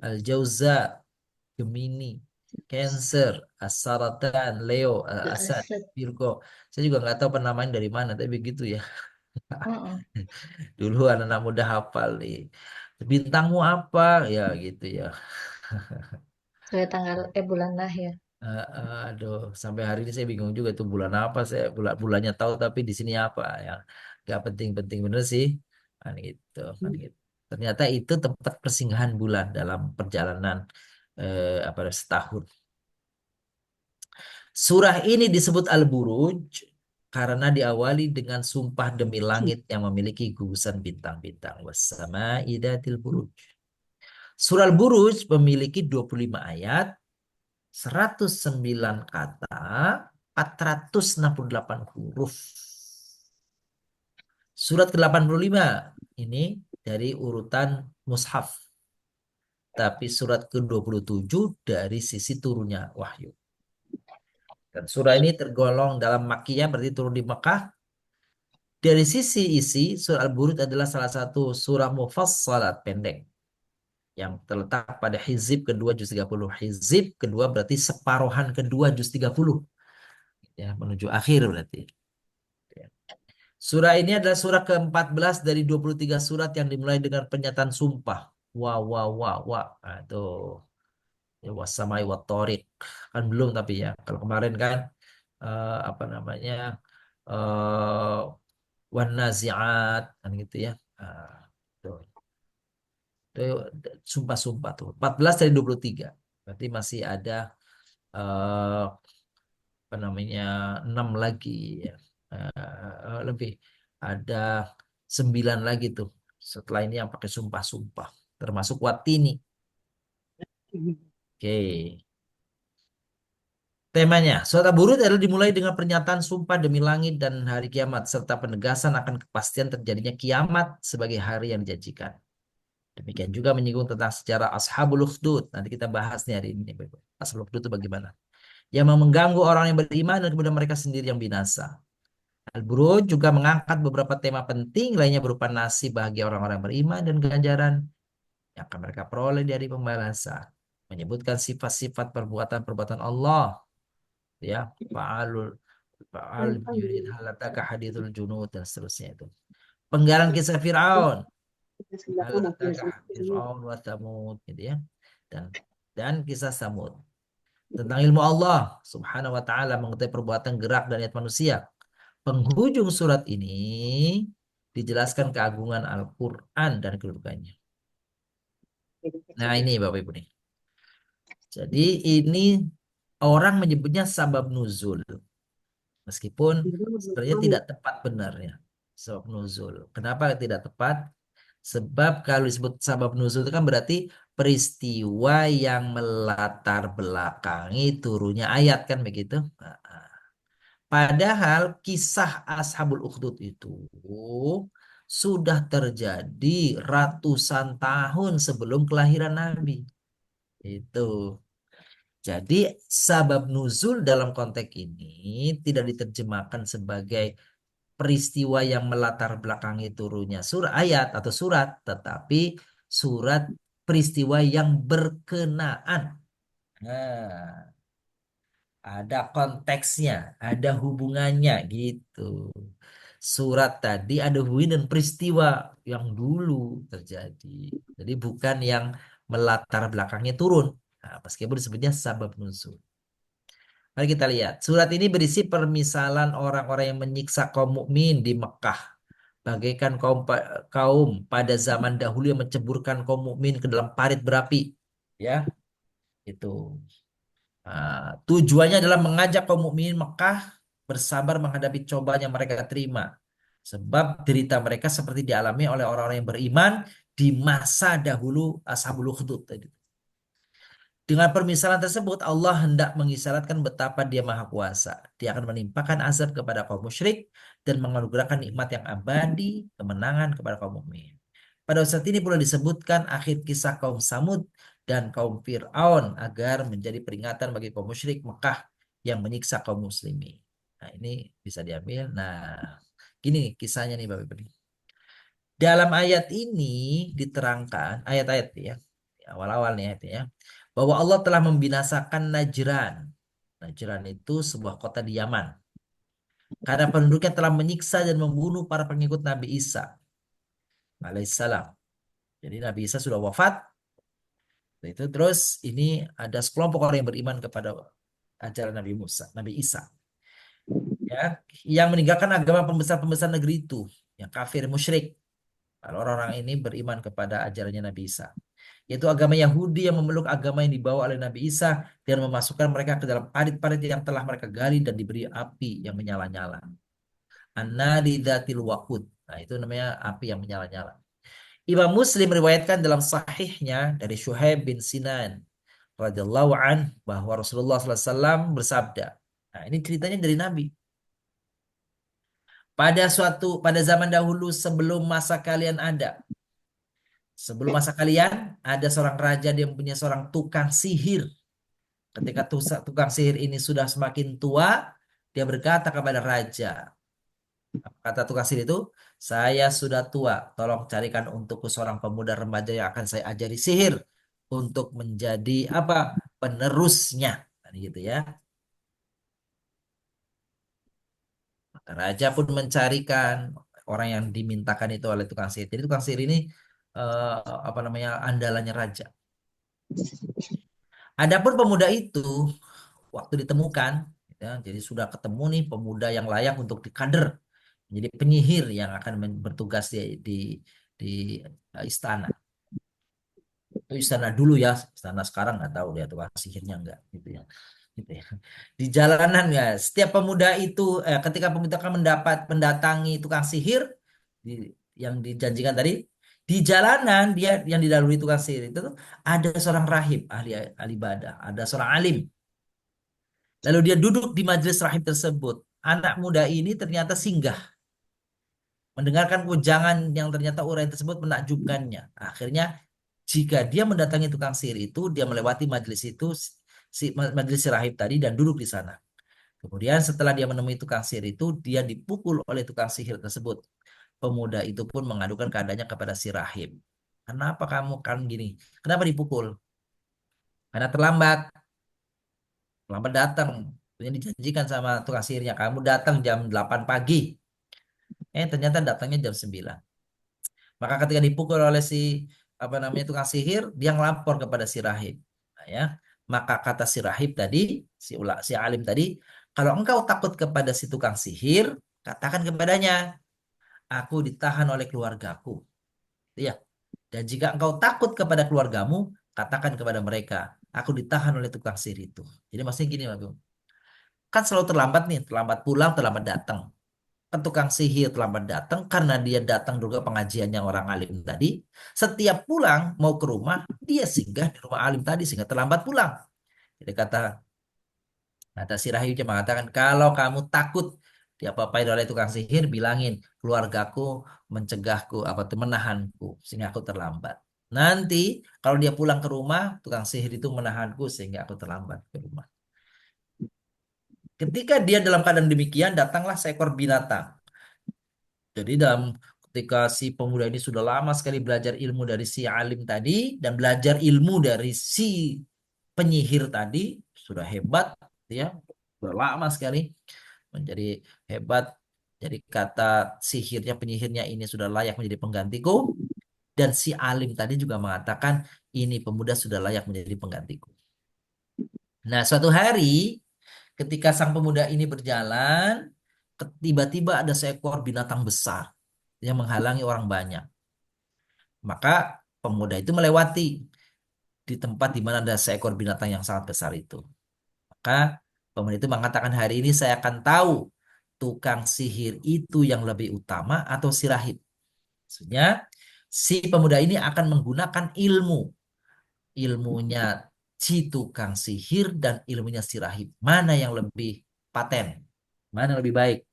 Al-Jauza, Gemini, Cancer, As-Saratan, Leo, Al-Asad, Al-Asad. Virgo. Saya juga nggak tahu penamaan dari mana, tapi begitu ya. Heeh. Dulu anak-anak muda hafal nih. Bintangmu apa? Ya gitu ya. Saya tanggal bulan lahir. Aduh, sampai hari ini saya bingung juga tuh bulan apa. Saya bulannya tahu tapi di sini apa ya. Gak penting-penting bener sih. Kan gitu, kan gitu. Ternyata itu tempat persinggahan bulan dalam perjalanan apa setahun. Surah ini disebut Al-Buruj karena diawali dengan sumpah demi langit yang memiliki gugusan bintang-bintang. Wassama'i dzatil buruj. Surah Al-Buruj memiliki 25 ayat, 109 kata, 468 huruf. Surat ke-85 ini dari urutan mushaf. Tapi surat ke-27 dari sisi turunnya wahyu. Dan surah ini tergolong dalam Makkiyah, berarti turun di Mekah. Dari sisi isi, surah Al-Buruj adalah salah satu surah mufassalat pendek yang terletak pada hizib kedua juz 30. Hizib kedua berarti separuhan kedua juz 30. Ya, menuju akhir berarti. Surah ini adalah surah ke-14 dari 23 surat yang dimulai dengan pernyataan sumpah. Wah, wah, wah, wah. Nah, itu ya, wasamai wa thoriq. Kan belum tapi ya. Kalau kemarin kan apa namanya? eh wan nazi'at kan gitu ya. Tuh. Itu sumpah-sumpah tuh. 14 dari 23. Berarti masih ada eh apa namanya? 6 lagi ya. Lebih ada 9 lagi tuh. Setelah ini yang pakai sumpah-sumpah, termasuk watini. Oke. Temanya, surat Al-Buruj adalah dimulai dengan pernyataan sumpah demi langit dan hari kiamat serta penegasan akan kepastian terjadinya kiamat sebagai hari yang dijanjikan. Demikian juga menyinggung tentang sejarah Ashabul Ukhdud. Nanti kita bahas nih hari ini. Ashabul Ukhdud itu bagaimana? Yang mengganggu orang yang beriman dan kemudian mereka sendiri yang binasa. Al-Buruj juga mengangkat beberapa tema penting lainnya berupa nasib bagi orang-orang beriman dan ganjaran yang akan mereka peroleh dari pembalasan. Menyebutkan sifat-sifat perbuatan-perbuatan Allah. Ya, fa'al yurid halataka hadithul junud dan seterusnya itu. Penggalan kisah Fir'aun. Halataka Fir'aun wa Thamud gitu ya. Dan kisah Samud. Tentang ilmu Allah subhanahu wa ta'ala mengetahui perbuatan gerak dan niat manusia. Penghujung surat ini dijelaskan keagungan Al-Quran dan kedudukannya. Nah ini Bapak Ibu nih. Jadi ini orang menyebutnya sabab nuzul. Meskipun sebenarnya tidak tepat benarnya. Sabab nuzul. Kenapa tidak tepat? Sebab kalau disebut sabab nuzul itu kan berarti peristiwa yang melatar belakangi turunnya ayat kan begitu. Padahal kisah Ashabul Ukhdud itu sudah terjadi ratusan tahun sebelum kelahiran Nabi. Itu. Jadi sabab nuzul dalam konteks ini tidak diterjemahkan sebagai peristiwa yang melatar belakangi turunnya surat ayat atau surat, tetapi surat peristiwa yang berkenaan. Nah, ada konteksnya, ada hubungannya gitu. Surat tadi ada hubungan dan peristiwa yang dulu terjadi. Jadi bukan yang melatar belakangnya turun. Nah, meskipun disebutnya sabab nuzul. Mari kita lihat. Surat ini berisi permisalan orang-orang yang menyiksa kaum mukmin di Mekah. Bagaikan kaum pada zaman dahulu yang menceburkan kaum mukmin ke dalam parit berapi. Ya, itu. Tujuannya adalah mengajak kaum mukminin Mekah bersabar menghadapi cobaan yang mereka terima. Sebab derita mereka seperti dialami oleh orang-orang yang beriman di masa dahulu Ashabul Ukhdud tadi. Dengan permisalan tersebut, Allah hendak mengisyaratkan betapa Dia Maha Kuasa. Dia akan menimpakan azab kepada kaum musyrik dan menganugerahkan nikmat yang abadi, kemenangan kepada kaum mukmin. Pada saat ini pula disebutkan akhir kisah kaum Samud dan kaum Fir'aun agar menjadi peringatan bagi kaum musyrik Mekah yang menyiksa kaum muslimin. Nah, ini bisa diambil. Nah, gini kisahnya nih Bapak Ibu. Dalam ayat ini diterangkan, ayat-ayat ya, awal-awal nih ayat ya, bahwa Allah telah membinasakan Najran. Najran itu sebuah kota di Yaman. Karena penduduknya telah menyiksa dan membunuh para pengikut Nabi Isa alaihissalam. Jadi Nabi Isa sudah wafat. Itu terus ini ada sekelompok orang yang beriman kepada ajaran Nabi Musa, Nabi Isa. Ya, yang meninggalkan agama pembesar-pembesar negeri itu, yang kafir musyrik. Kalau orang-orang ini beriman kepada ajarannya Nabi Isa, yaitu agama Yahudi yang memeluk agama yang dibawa oleh Nabi Isa dan memasukkan mereka ke dalam parit-parit yang telah mereka gali dan diberi api yang menyala-nyala. An-nari dzatil waqud. Nah, itu namanya api yang menyala-nyala. Imam Muslim meriwayatkan dalam sahihnya dari Syuhaib bin Sinan radhiyallahu an bahwa Rasulullah SAW bersabda. Nah, ini ceritanya dari Nabi. Pada zaman dahulu sebelum masa kalian ada. Sebelum masa kalian ada seorang raja yang punya seorang tukang sihir. Ketika tukang sihir ini sudah semakin tua, dia berkata kepada raja. Kata tukang sihir itu, saya sudah tua, tolong carikan untukku seorang pemuda remaja yang akan saya ajari sihir untuk menjadi apa? Penerusnya. Nah, gitu ya. Maka raja pun mencarikan orang yang dimintakan itu oleh tukang sihir. Jadi tukang sihir ini apa namanya andalannya raja. Adapun pemuda itu waktu ditemukan, ya, jadi sudah ketemu nih pemuda yang layak untuk dikader menjadi penyihir yang akan bertugas di istana. Itu istana dulu ya, istana sekarang nggak tahu dia tukang sihirnya enggak gitu ya. Gitu ya. Di jalanan ya, setiap pemuda itu ketika pemuda akan mendatangi tukang sihir yang dijanjikan tadi, di jalanan dia yang didahului tukang sihir itu tuh, ada seorang rahib ahli ahli ibadah, ada seorang alim. Lalu dia duduk di majelis rahib tersebut. Anak muda ini ternyata singgah mendengarkan ujangan yang ternyata uraian tersebut menakjubkannya. Akhirnya jika dia mendatangi tukang sihir itu, dia melewati majelis itu, majelis rahib tadi dan duduk di sana. Kemudian setelah dia menemui tukang sihir itu, dia dipukul oleh tukang sihir tersebut. Pemuda itu pun mengadukan keadaannya kepada si rahib. Kenapa kamu kan gini? Kenapa dipukul? Karena terlambat. Terlambat datang. Yang dijanjikan sama tukang sihirnya, kamu datang jam 8 pagi. Ternyata datangnya jam 9. Maka ketika dipukul oleh si apa namanya tukang sihir, dia ngelapor kepada si rahib. Nah, ya. Maka kata si rahib tadi, si alim tadi, kalau engkau takut kepada si tukang sihir, katakan kepadanya, aku ditahan oleh keluargaku. Ya. Dan jika engkau takut kepada keluargamu, katakan kepada mereka, aku ditahan oleh tukang sihir itu. Jadi maksudnya gini, Mas. Kan selalu terlambat nih, terlambat pulang, terlambat datang. Kan tukang sihir terlambat datang karena dia datang juga pengajian yang orang alim tadi. Setiap pulang mau ke rumah, dia singgah di rumah alim tadi sehingga terlambat pulang. Jadi kata si rahibnya mengatakan, kalau kamu takut diapa-apain oleh tukang sihir, bilangin keluargaku mencegahku, apa tuh menahanku sehingga aku terlambat. Nanti kalau dia pulang ke rumah, tukang sihir itu menahanku sehingga aku terlambat ke rumah. Ketika dia dalam keadaan demikian, datanglah seekor binatang. Jadi ketika si pemuda ini sudah lama sekali belajar ilmu dari si alim tadi dan belajar ilmu dari si penyihir tadi, sudah hebat, ya, sudah lama sekali menjadi hebat. Jadi kata sihirnya, penyihirnya ini sudah layak menjadi penggantiku. Dan si alim tadi juga mengatakan, ini pemuda sudah layak menjadi penggantiku. Nah, suatu hari ketika sang pemuda ini berjalan, tiba-tiba ada seekor binatang besar yang menghalangi orang banyak. Maka pemuda itu melewati di tempat di mana ada seekor binatang yang sangat besar itu. Maka pemuda itu mengatakan, hari ini saya akan tahu tukang sihir itu yang lebih utama atau si rahib. Maksudnya si pemuda ini akan menggunakan ilmunya si tukang sihir dan ilmunya si rahib. Mana yang lebih paten? Mana yang lebih baik?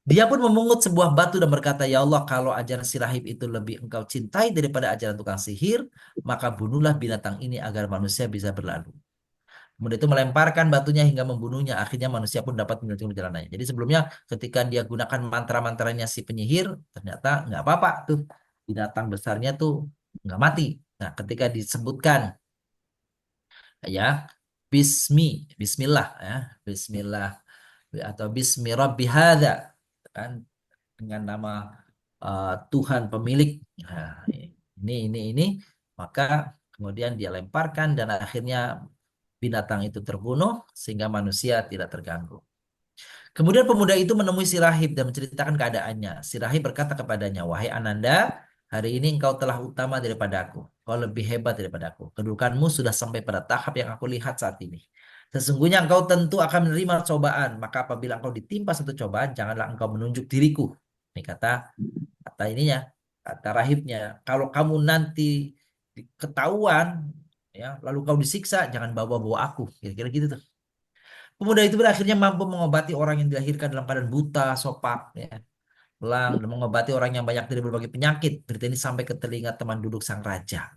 Dia pun memungut sebuah batu dan berkata, ya Allah, kalau ajaran si rahib itu lebih engkau cintai daripada ajaran tukang sihir, maka bunuhlah binatang ini agar manusia bisa berlalu. Kemudian itu melemparkan batunya hingga membunuhnya. Akhirnya manusia pun dapat melanjutkan perjalanannya. Jadi sebelumnya ketika dia gunakan mantra-mantranya si penyihir, ternyata nggak apa-apa tuh. Binatang besarnya tuh nggak mati. Nah, ketika disebutkan ya Bismillah ya, Bismillah atau Bismi Rabbi hadza, kan, dengan nama Tuhan pemilik. Nah, ini maka kemudian dia lemparkan dan akhirnya binatang itu terbunuh sehingga manusia tidak terganggu. Kemudian pemuda itu menemui si rahib dan menceritakan keadaannya. Si rahib berkata kepadanya, wahai Ananda, hari ini engkau telah utama daripada aku. Kau lebih hebat daripada aku. Kedudukanmu sudah sampai pada tahap yang aku lihat saat ini. Sesungguhnya engkau tentu akan menerima cobaan. Maka apabila engkau ditimpa satu cobaan, janganlah engkau menunjuk diriku. Ini kata ininya, kata rahibnya. Kalau kamu nanti ketahuan, ya, lalu kau disiksa, jangan bawa-bawa aku. Kira-kira gitu tuh. Pemuda itu akhirnya mampu mengobati orang yang dilahirkan dalam keadaan buta, sopak, ya, pelang, dan mengobati orang yang banyak dari berbagai penyakit. Berita ini sampai ke telinga teman duduk sang raja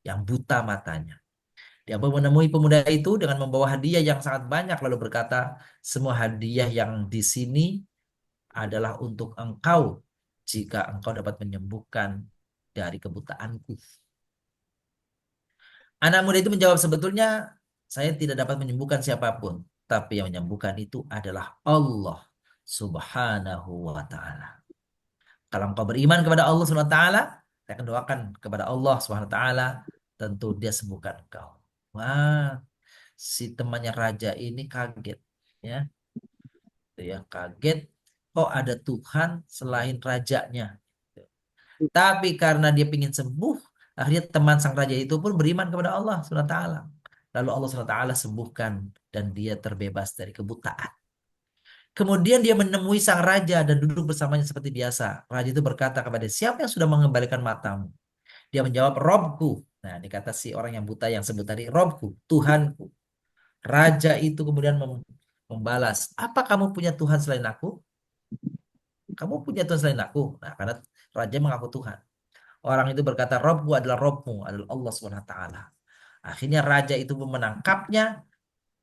yang buta matanya. Dia pun menemui pemuda itu dengan membawa hadiah yang sangat banyak, lalu berkata, semua hadiah yang di sini adalah untuk engkau jika engkau dapat menyembuhkan dari kebutaanku. Anak muda itu menjawab, sebetulnya saya tidak dapat menyembuhkan siapapun, tapi yang menyembuhkan itu adalah Allah Subhanahu wa Ta'ala. Kalau engkau beriman kepada Allah Subhanahu wa Ta'ala, saya akan doakan kepada Allah Subhanahu wa Ta'ala, tentu dia sembuhkan engkau. Wah, si temannya raja ini kaget, ya, kaget. Kok ada Tuhan selain rajanya? Tapi karena dia ingin sembuh, akhirnya teman sang raja itu pun beriman kepada Allah Subhanahu wa Ta'ala. Lalu Allah Subhanahu wa Ta'ala sembuhkan dan dia terbebas dari kebutaan. Kemudian dia menemui sang raja dan duduk bersamanya seperti biasa. Raja itu berkata kepada, siapa yang sudah mengembalikan matamu? Dia menjawab, Robku. Nah, dikata si orang yang buta yang sebut tadi, Robku, Tuhanku. Raja itu kemudian membalas, apa kamu punya Tuhan selain aku? Kamu punya Tuhan selain aku? Nah, karena raja mengaku Tuhan. Orang itu berkata, Robku adalah Robmu, adalah Allah SWT. Akhirnya raja itu menangkapnya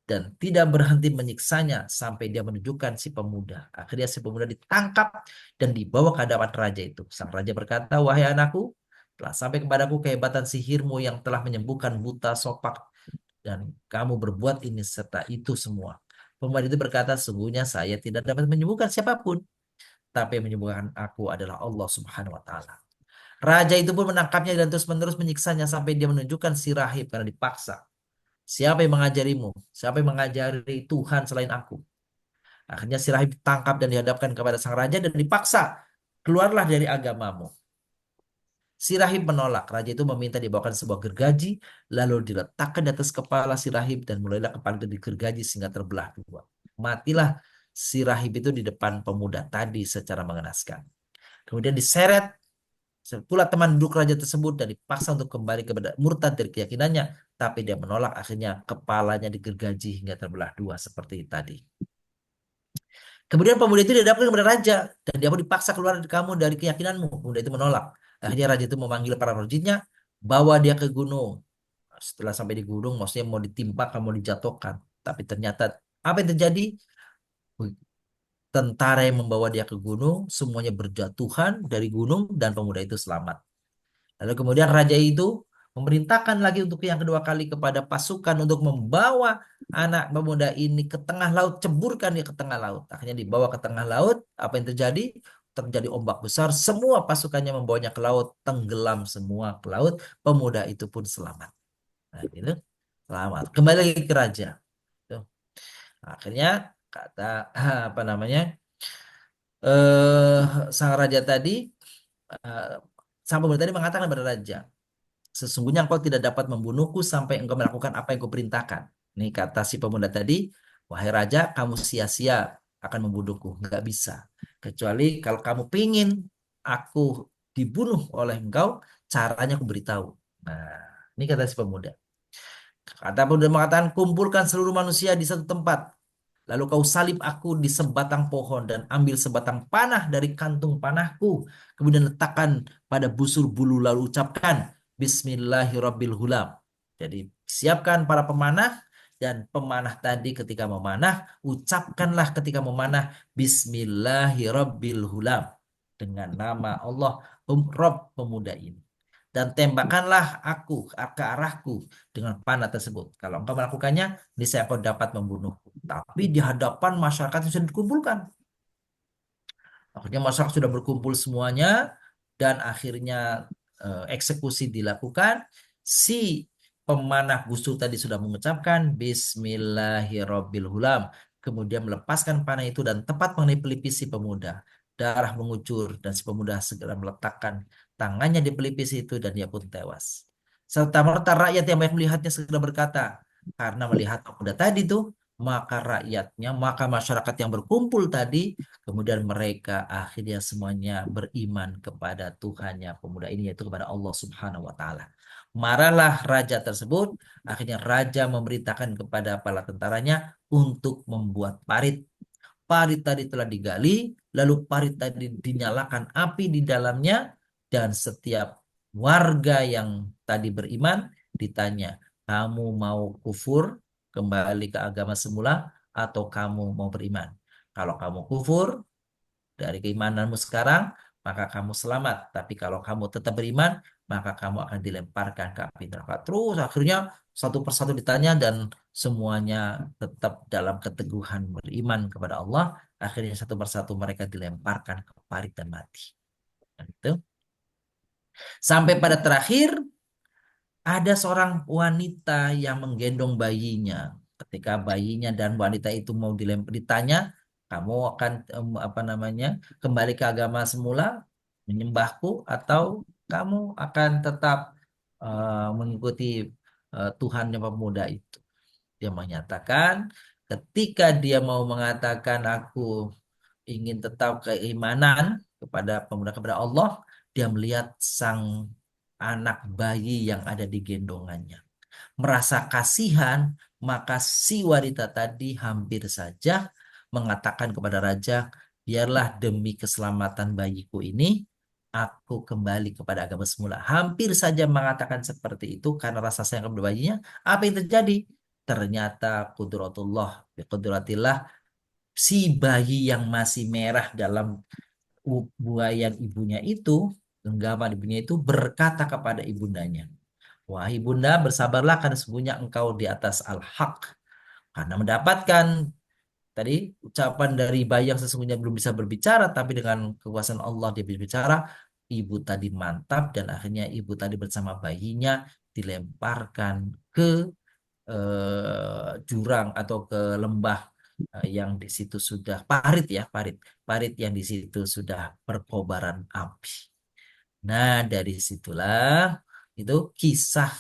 dan tidak berhenti menyiksanya sampai dia menunjukkan si pemuda. Akhirnya si pemuda ditangkap dan dibawa ke hadapan raja itu. Sang raja berkata, wahai anakku, telah sampai kepadaku kehebatan sihirmu yang telah menyembuhkan buta, sopak, dan kamu berbuat ini serta itu semua. Pemuda itu berkata, sungguhnya saya tidak dapat menyembuhkan siapapun, tapi yang menyembuhkan aku adalah Allah Subhanahu wa Ta'ala. Raja itu pun menangkapnya dan terus-menerus menyiksanya sampai dia menunjukkan si rahib karena dipaksa. Siapa yang mengajarimu? Siapa yang mengajari Tuhan selain aku? Akhirnya si rahib ditangkap dan dihadapkan kepada sang raja dan dipaksa. Keluarlah dari agamamu. Si rahib menolak. Raja itu meminta dibawakan sebuah gergaji, lalu diletakkan di atas kepala si rahib dan mulailah kepala itu digergaji sehingga terbelah dua. Matilah si rahib itu di depan pemuda tadi secara mengenaskan. Kemudian diseret pula teman duduk raja tersebut dan dipaksa untuk kembali kepada murtad dari keyakinannya, tapi dia menolak. Akhirnya kepalanya digergaji hingga terbelah dua seperti tadi. Kemudian pemuda itu dihadapkan kepada raja dan dia pun dipaksa keluar kamu dari keyakinanmu. Pemuda itu menolak. Akhirnya raja itu memanggil para prajuritnya, bawa dia ke gunung. Setelah sampai di gunung, maksudnya mau ditimpa, mau dijatuhkan. Tapi ternyata apa yang terjadi? Tentara yang membawa dia ke gunung, semuanya berjatuhan dari gunung dan pemuda itu selamat. Lalu kemudian raja itu memerintahkan lagi untuk yang kedua kali kepada pasukan untuk membawa anak pemuda ini ke tengah laut, ceburkan dia ke tengah laut. Akhirnya dibawa ke tengah laut, apa yang terjadi? Terjadi ombak besar, semua pasukannya membawanya ke laut, tenggelam semua ke laut, pemuda itu pun selamat. Nah, gitu. Selamat. Kembali lagi ke raja. Tuh. Akhirnya kata apa namanya? Sang raja tadi sang pemuda tadi mengatakan kepada raja, sesungguhnya engkau tidak dapat membunuhku sampai engkau melakukan apa yang kuperintahkan. Ini kata si pemuda tadi, wahai raja, kamu sia-sia akan membunuhku. Nggak bisa. Kecuali kalau kamu pingin aku dibunuh oleh engkau, caranya aku beritahu. Nah, ini kata si pemuda. Kata pemuda mengatakan, kumpulkan seluruh manusia di satu tempat. Lalu kau salib aku di sebatang pohon dan ambil sebatang panah dari kantung panahku. Kemudian letakkan pada busur bulu lalu ucapkan Bismillahirrabbilhulam. Jadi siapkan para pemanah dan pemanah tadi ketika memanah, ucapkanlah ketika memanah Bismillahirrabbilhulam dengan nama Allah Rob pemuda ini. Dan tembakanlah aku ke arahku dengan panah tersebut. Kalau engkau melakukannya, niscaya engkau dapat membunuhku. Tapi di hadapan masyarakat yang sudah dikumpulkan. Akhirnya masyarakat sudah berkumpul semuanya dan akhirnya eksekusi dilakukan. Si pemanah busur tadi sudah mengucapkan Bismillahirrabbilhulam. Kemudian melepaskan panah itu dan tepat mengenai pelipis si pemuda. Darah mengucur dan si pemuda segera meletakkan tangannya di pelipis itu dan dia pun tewas. Serta merta rakyat yang banyak melihatnya segera berkata, karena melihat pemuda tadi tuh, maka rakyatnya, maka masyarakat yang berkumpul tadi, kemudian mereka akhirnya semuanya beriman kepada Tuhannya pemuda ini, yaitu kepada Allah Subhanahu wa Ta'ala. Marahlah raja tersebut, akhirnya raja memerintahkan kepada para tentaranya untuk membuat parit. Parit tadi telah digali, lalu parit tadi dinyalakan api di dalamnya, dan setiap warga yang tadi beriman ditanya, kamu mau kufur, kembali ke agama semula, atau kamu mau beriman? Kalau kamu kufur dari keimananmu sekarang, maka kamu selamat. Tapi kalau kamu tetap beriman, maka kamu akan dilemparkan ke api neraka. Terus akhirnya satu persatu ditanya dan semuanya tetap dalam keteguhan beriman kepada Allah. Akhirnya satu persatu mereka dilemparkan ke parit dan mati. Gitu. Sampai pada terakhir ada seorang wanita yang menggendong bayinya. Ketika bayinya dan wanita itu mau ditanya, kamu akan apa namanya kembali ke agama semula, menyembahku, atau kamu akan tetap mengikuti Tuhan yang pemuda itu? Dia menyatakan, ketika dia mau mengatakan aku ingin tetap keimanan kepada pemuda kepada Allah, dia melihat sang anak bayi yang ada di gendongannya. Merasa kasihan, maka si wanita tadi hampir saja mengatakan kepada raja, biarlah demi keselamatan bayiku ini, aku kembali kepada agama semula. Hampir saja mengatakan seperti itu karena rasa sayang kepada bayinya. Apa yang terjadi? Ternyata kudratullah, biqudratillah, si bayi yang masih merah dalam buayan ibunya itu, genggaman ibunya itu berkata kepada ibundanya, wahai ibunda, bersabarlah karena sesungguhnya engkau di atas al-haq. Karena mendapatkan tadi ucapan dari bayi yang sesungguhnya belum bisa berbicara, tapi dengan kekuasaan Allah dia berbicara. Ibu tadi mantap dan akhirnya ibu tadi bersama bayinya dilemparkan ke jurang atau ke lembah yang di situ sudah parit ya, parit yang di situ sudah berkobaran api. Nah, dari situlah itu kisah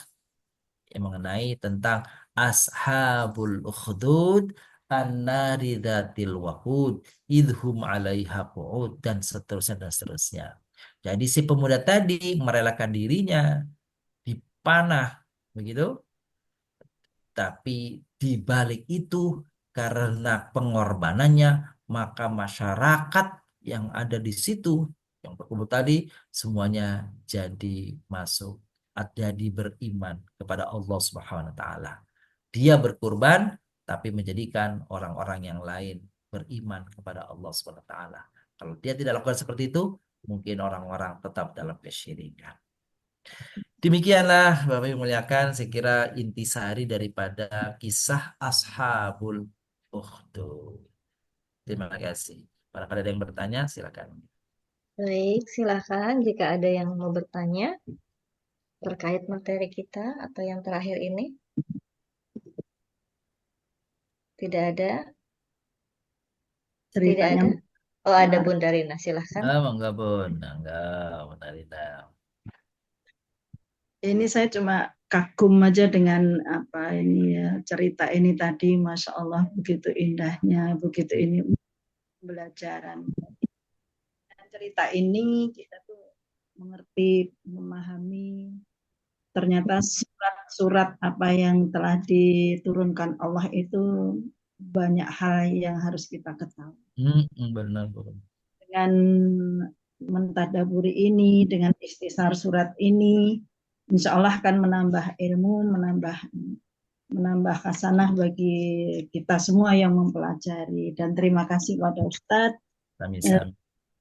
yang mengenai tentang ashabul ukhdud an-nari dzatil waqud idhum 'alaiha qu'ud dan seterusnya dan seterusnya. Jadi si pemuda tadi merelakan dirinya dipanah begitu, tapi di balik itu karena pengorbanannya maka masyarakat yang ada di situ yang berkumpul tadi semuanya jadi masuk, jadi beriman kepada Allah Subhanahu wa taala. Dia berkurban tapi menjadikan orang-orang yang lain beriman kepada Allah Subhanahu wa taala. Kalau dia tidak lakukan seperti itu, mungkin orang-orang tetap dalam kesyirikan. Demikianlah Bapak Ibu muliakan, saya kira intisari daripada kisah Ashabul Ukhdud. Terima kasih. Barangkali ada yang bertanya, silakan. Baik, silakan jika ada yang mau bertanya terkait materi kita atau yang terakhir ini. Tidak ada? Tidak Ceritanya ada? Oh, ada menarik. Bunda Rina, silahkan. Enggak, Bun. Enggak, Bunda Rina. Ini saya cuma kagum aja dengan apa ini ya, cerita ini tadi, Masya Allah begitu indahnya, begitu ini pembelajaran. Dengan cerita ini kita tuh mengerti, memahami ternyata surat-surat apa yang telah diturunkan Allah itu banyak hal yang harus kita ketahui. Benar. Dengan mentadaburi ini, dengan istisar surat ini, insya Allah akan menambah ilmu, menambah hasanah bagi kita semua yang mempelajari. Dan terima kasih kepada Ustadz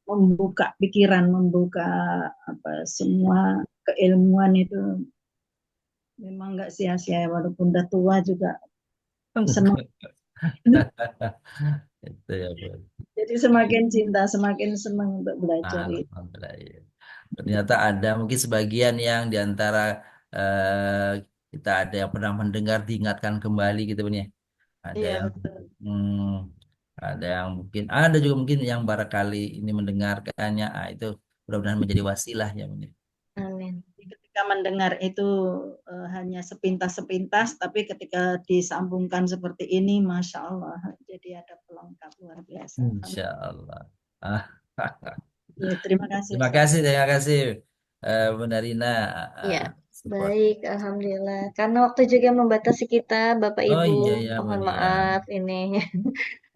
membuka pikiran, membuka apa semua keilmuan itu memang nggak sia-sia, walaupun udah tua juga senang. Itu ya, Bu. Jadi semakin cinta, semakin senang untuk belajar. Alhamdulillah, ya. Ternyata ada mungkin sebagian yang diantara kita ada yang pernah mendengar diingatkan kembali gitu Bu ya. Ada Iya, yang betul. ada yang mungkin ada juga mungkin yang barangkali ini mendengarkannya, itu mudah-mudahan menjadi wasilah ya Bu. Amin. Ketika mendengar itu hanya sepintas-sepintas, tapi ketika disambungkan seperti ini, Masya Allah, jadi ada pelengkap luar biasa. Insya Allah. Ya, terima kasih. Terima kasih Bu Narina. Ya, baik, alhamdulillah. Karena waktu juga membatasi kita, Bapak Ibu, Iya, mohon Bu, ya. maaf ini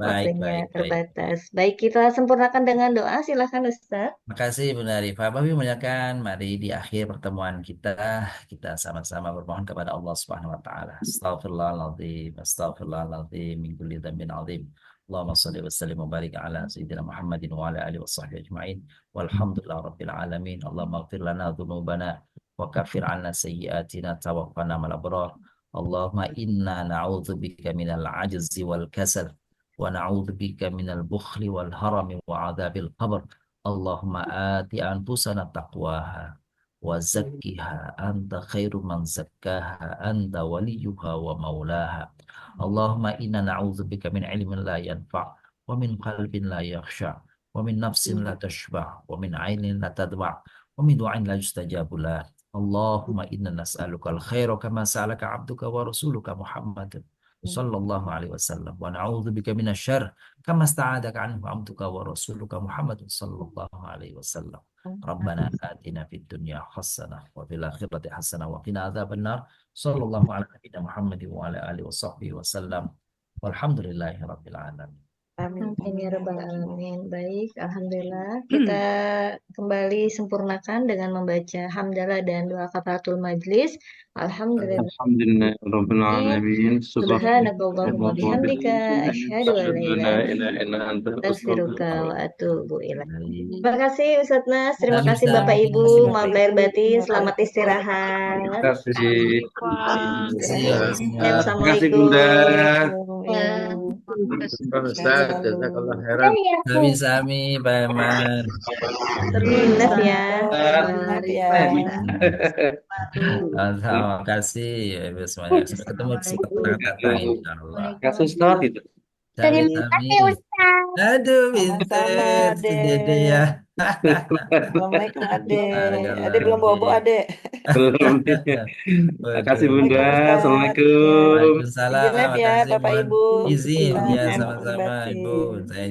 waktunya Baik. terbatas. Baik, kita sempurnakan dengan doa. Silahkan Ustaz. Makasih Bu Narifah. Bapak menyampaikan, mari di akhir pertemuan kita sama-sama bermohon kepada Allah Subhanahu wa taala. Astaghfirullahaladzim min kulli dzambin adzim. Allahumma shalli wa sallim wa barik ala sayyidina Muhammadin wa ala alihi wa sahbihi ajma'in. Walhamdulillah rabbil alamin. Allahumma ighfir lana dzunubana wa kaffir 'anna sayyi'atina tawaffana ma'al abrar. Allahumma inna na'udzubika minal ajzi wal kasal wa na'udzubika minal bukhli wal harami wa 'adzabil qabr. Allahumma ati anfusana taqwaha wa zakkiha anta khairu man zakkaha anta waliyuha wa maulaha. Allahumma inna na'udzubika min ilmin la yanfa' wa min qalbin la yakhsha wa min nafsin la tashba' wa min 'ainin la tadma' wa min du'ain la yustajabu lah. Allahumma inna nas'aluka al-khaira kama sa'alaka 'abduka wa rasuluka Muhammad sallallahu alaihi wasallam wa na'udzubika minasyarr kama sta'adaka anhu 'abduka wa rasuluka Muhammad sallallahu alaihi wasallam. Rabbana atina fid dunya hasanah wa fil akhirati hasanah wa qina adzabannar. Sallallahu ala nabiyyina Muhammad wa ala alihi wa sahbihi wasallam. Walhamdulillahi rabbil alamin. Amin ya rabbal alamin. Baik, alhamdulillah. Kita kembali sempurnakan dengan membaca hamdalah dan doa kafaratul majlis. Alhamdulillah. Alhamdulillah rabbil alamin. Subhanakallahumma bihamdika asyhadu an la ilaha illa anta astaghfiruka wa atubu ilaik. Baik. Terima kasih Ustaz Nas, terima kasih Bapak Ibu, maaf lahir batin, selamat istirahat. Terima kasih. Dan Terima kasih Bunda. Ustaz, jazakallah khairan. Sami-sami Pak Eman. Terima ya. Terima kasih Ibu semuanya. Sampai ketemu di kesempatan datang insyaallah. Kasih Ustaz itu. Sami-sami. Aduh, pinter. Dede ya. Assalamualaikum Ade. Ade belum bobo Ade. Belum. Terima kasih Bunda. Assalamualaikum. Waalaikumsalam. Izin live ya Makasih, Bapak Mon. Ibu. Izin ya Mohon sama-sama batin. Ibu. Saya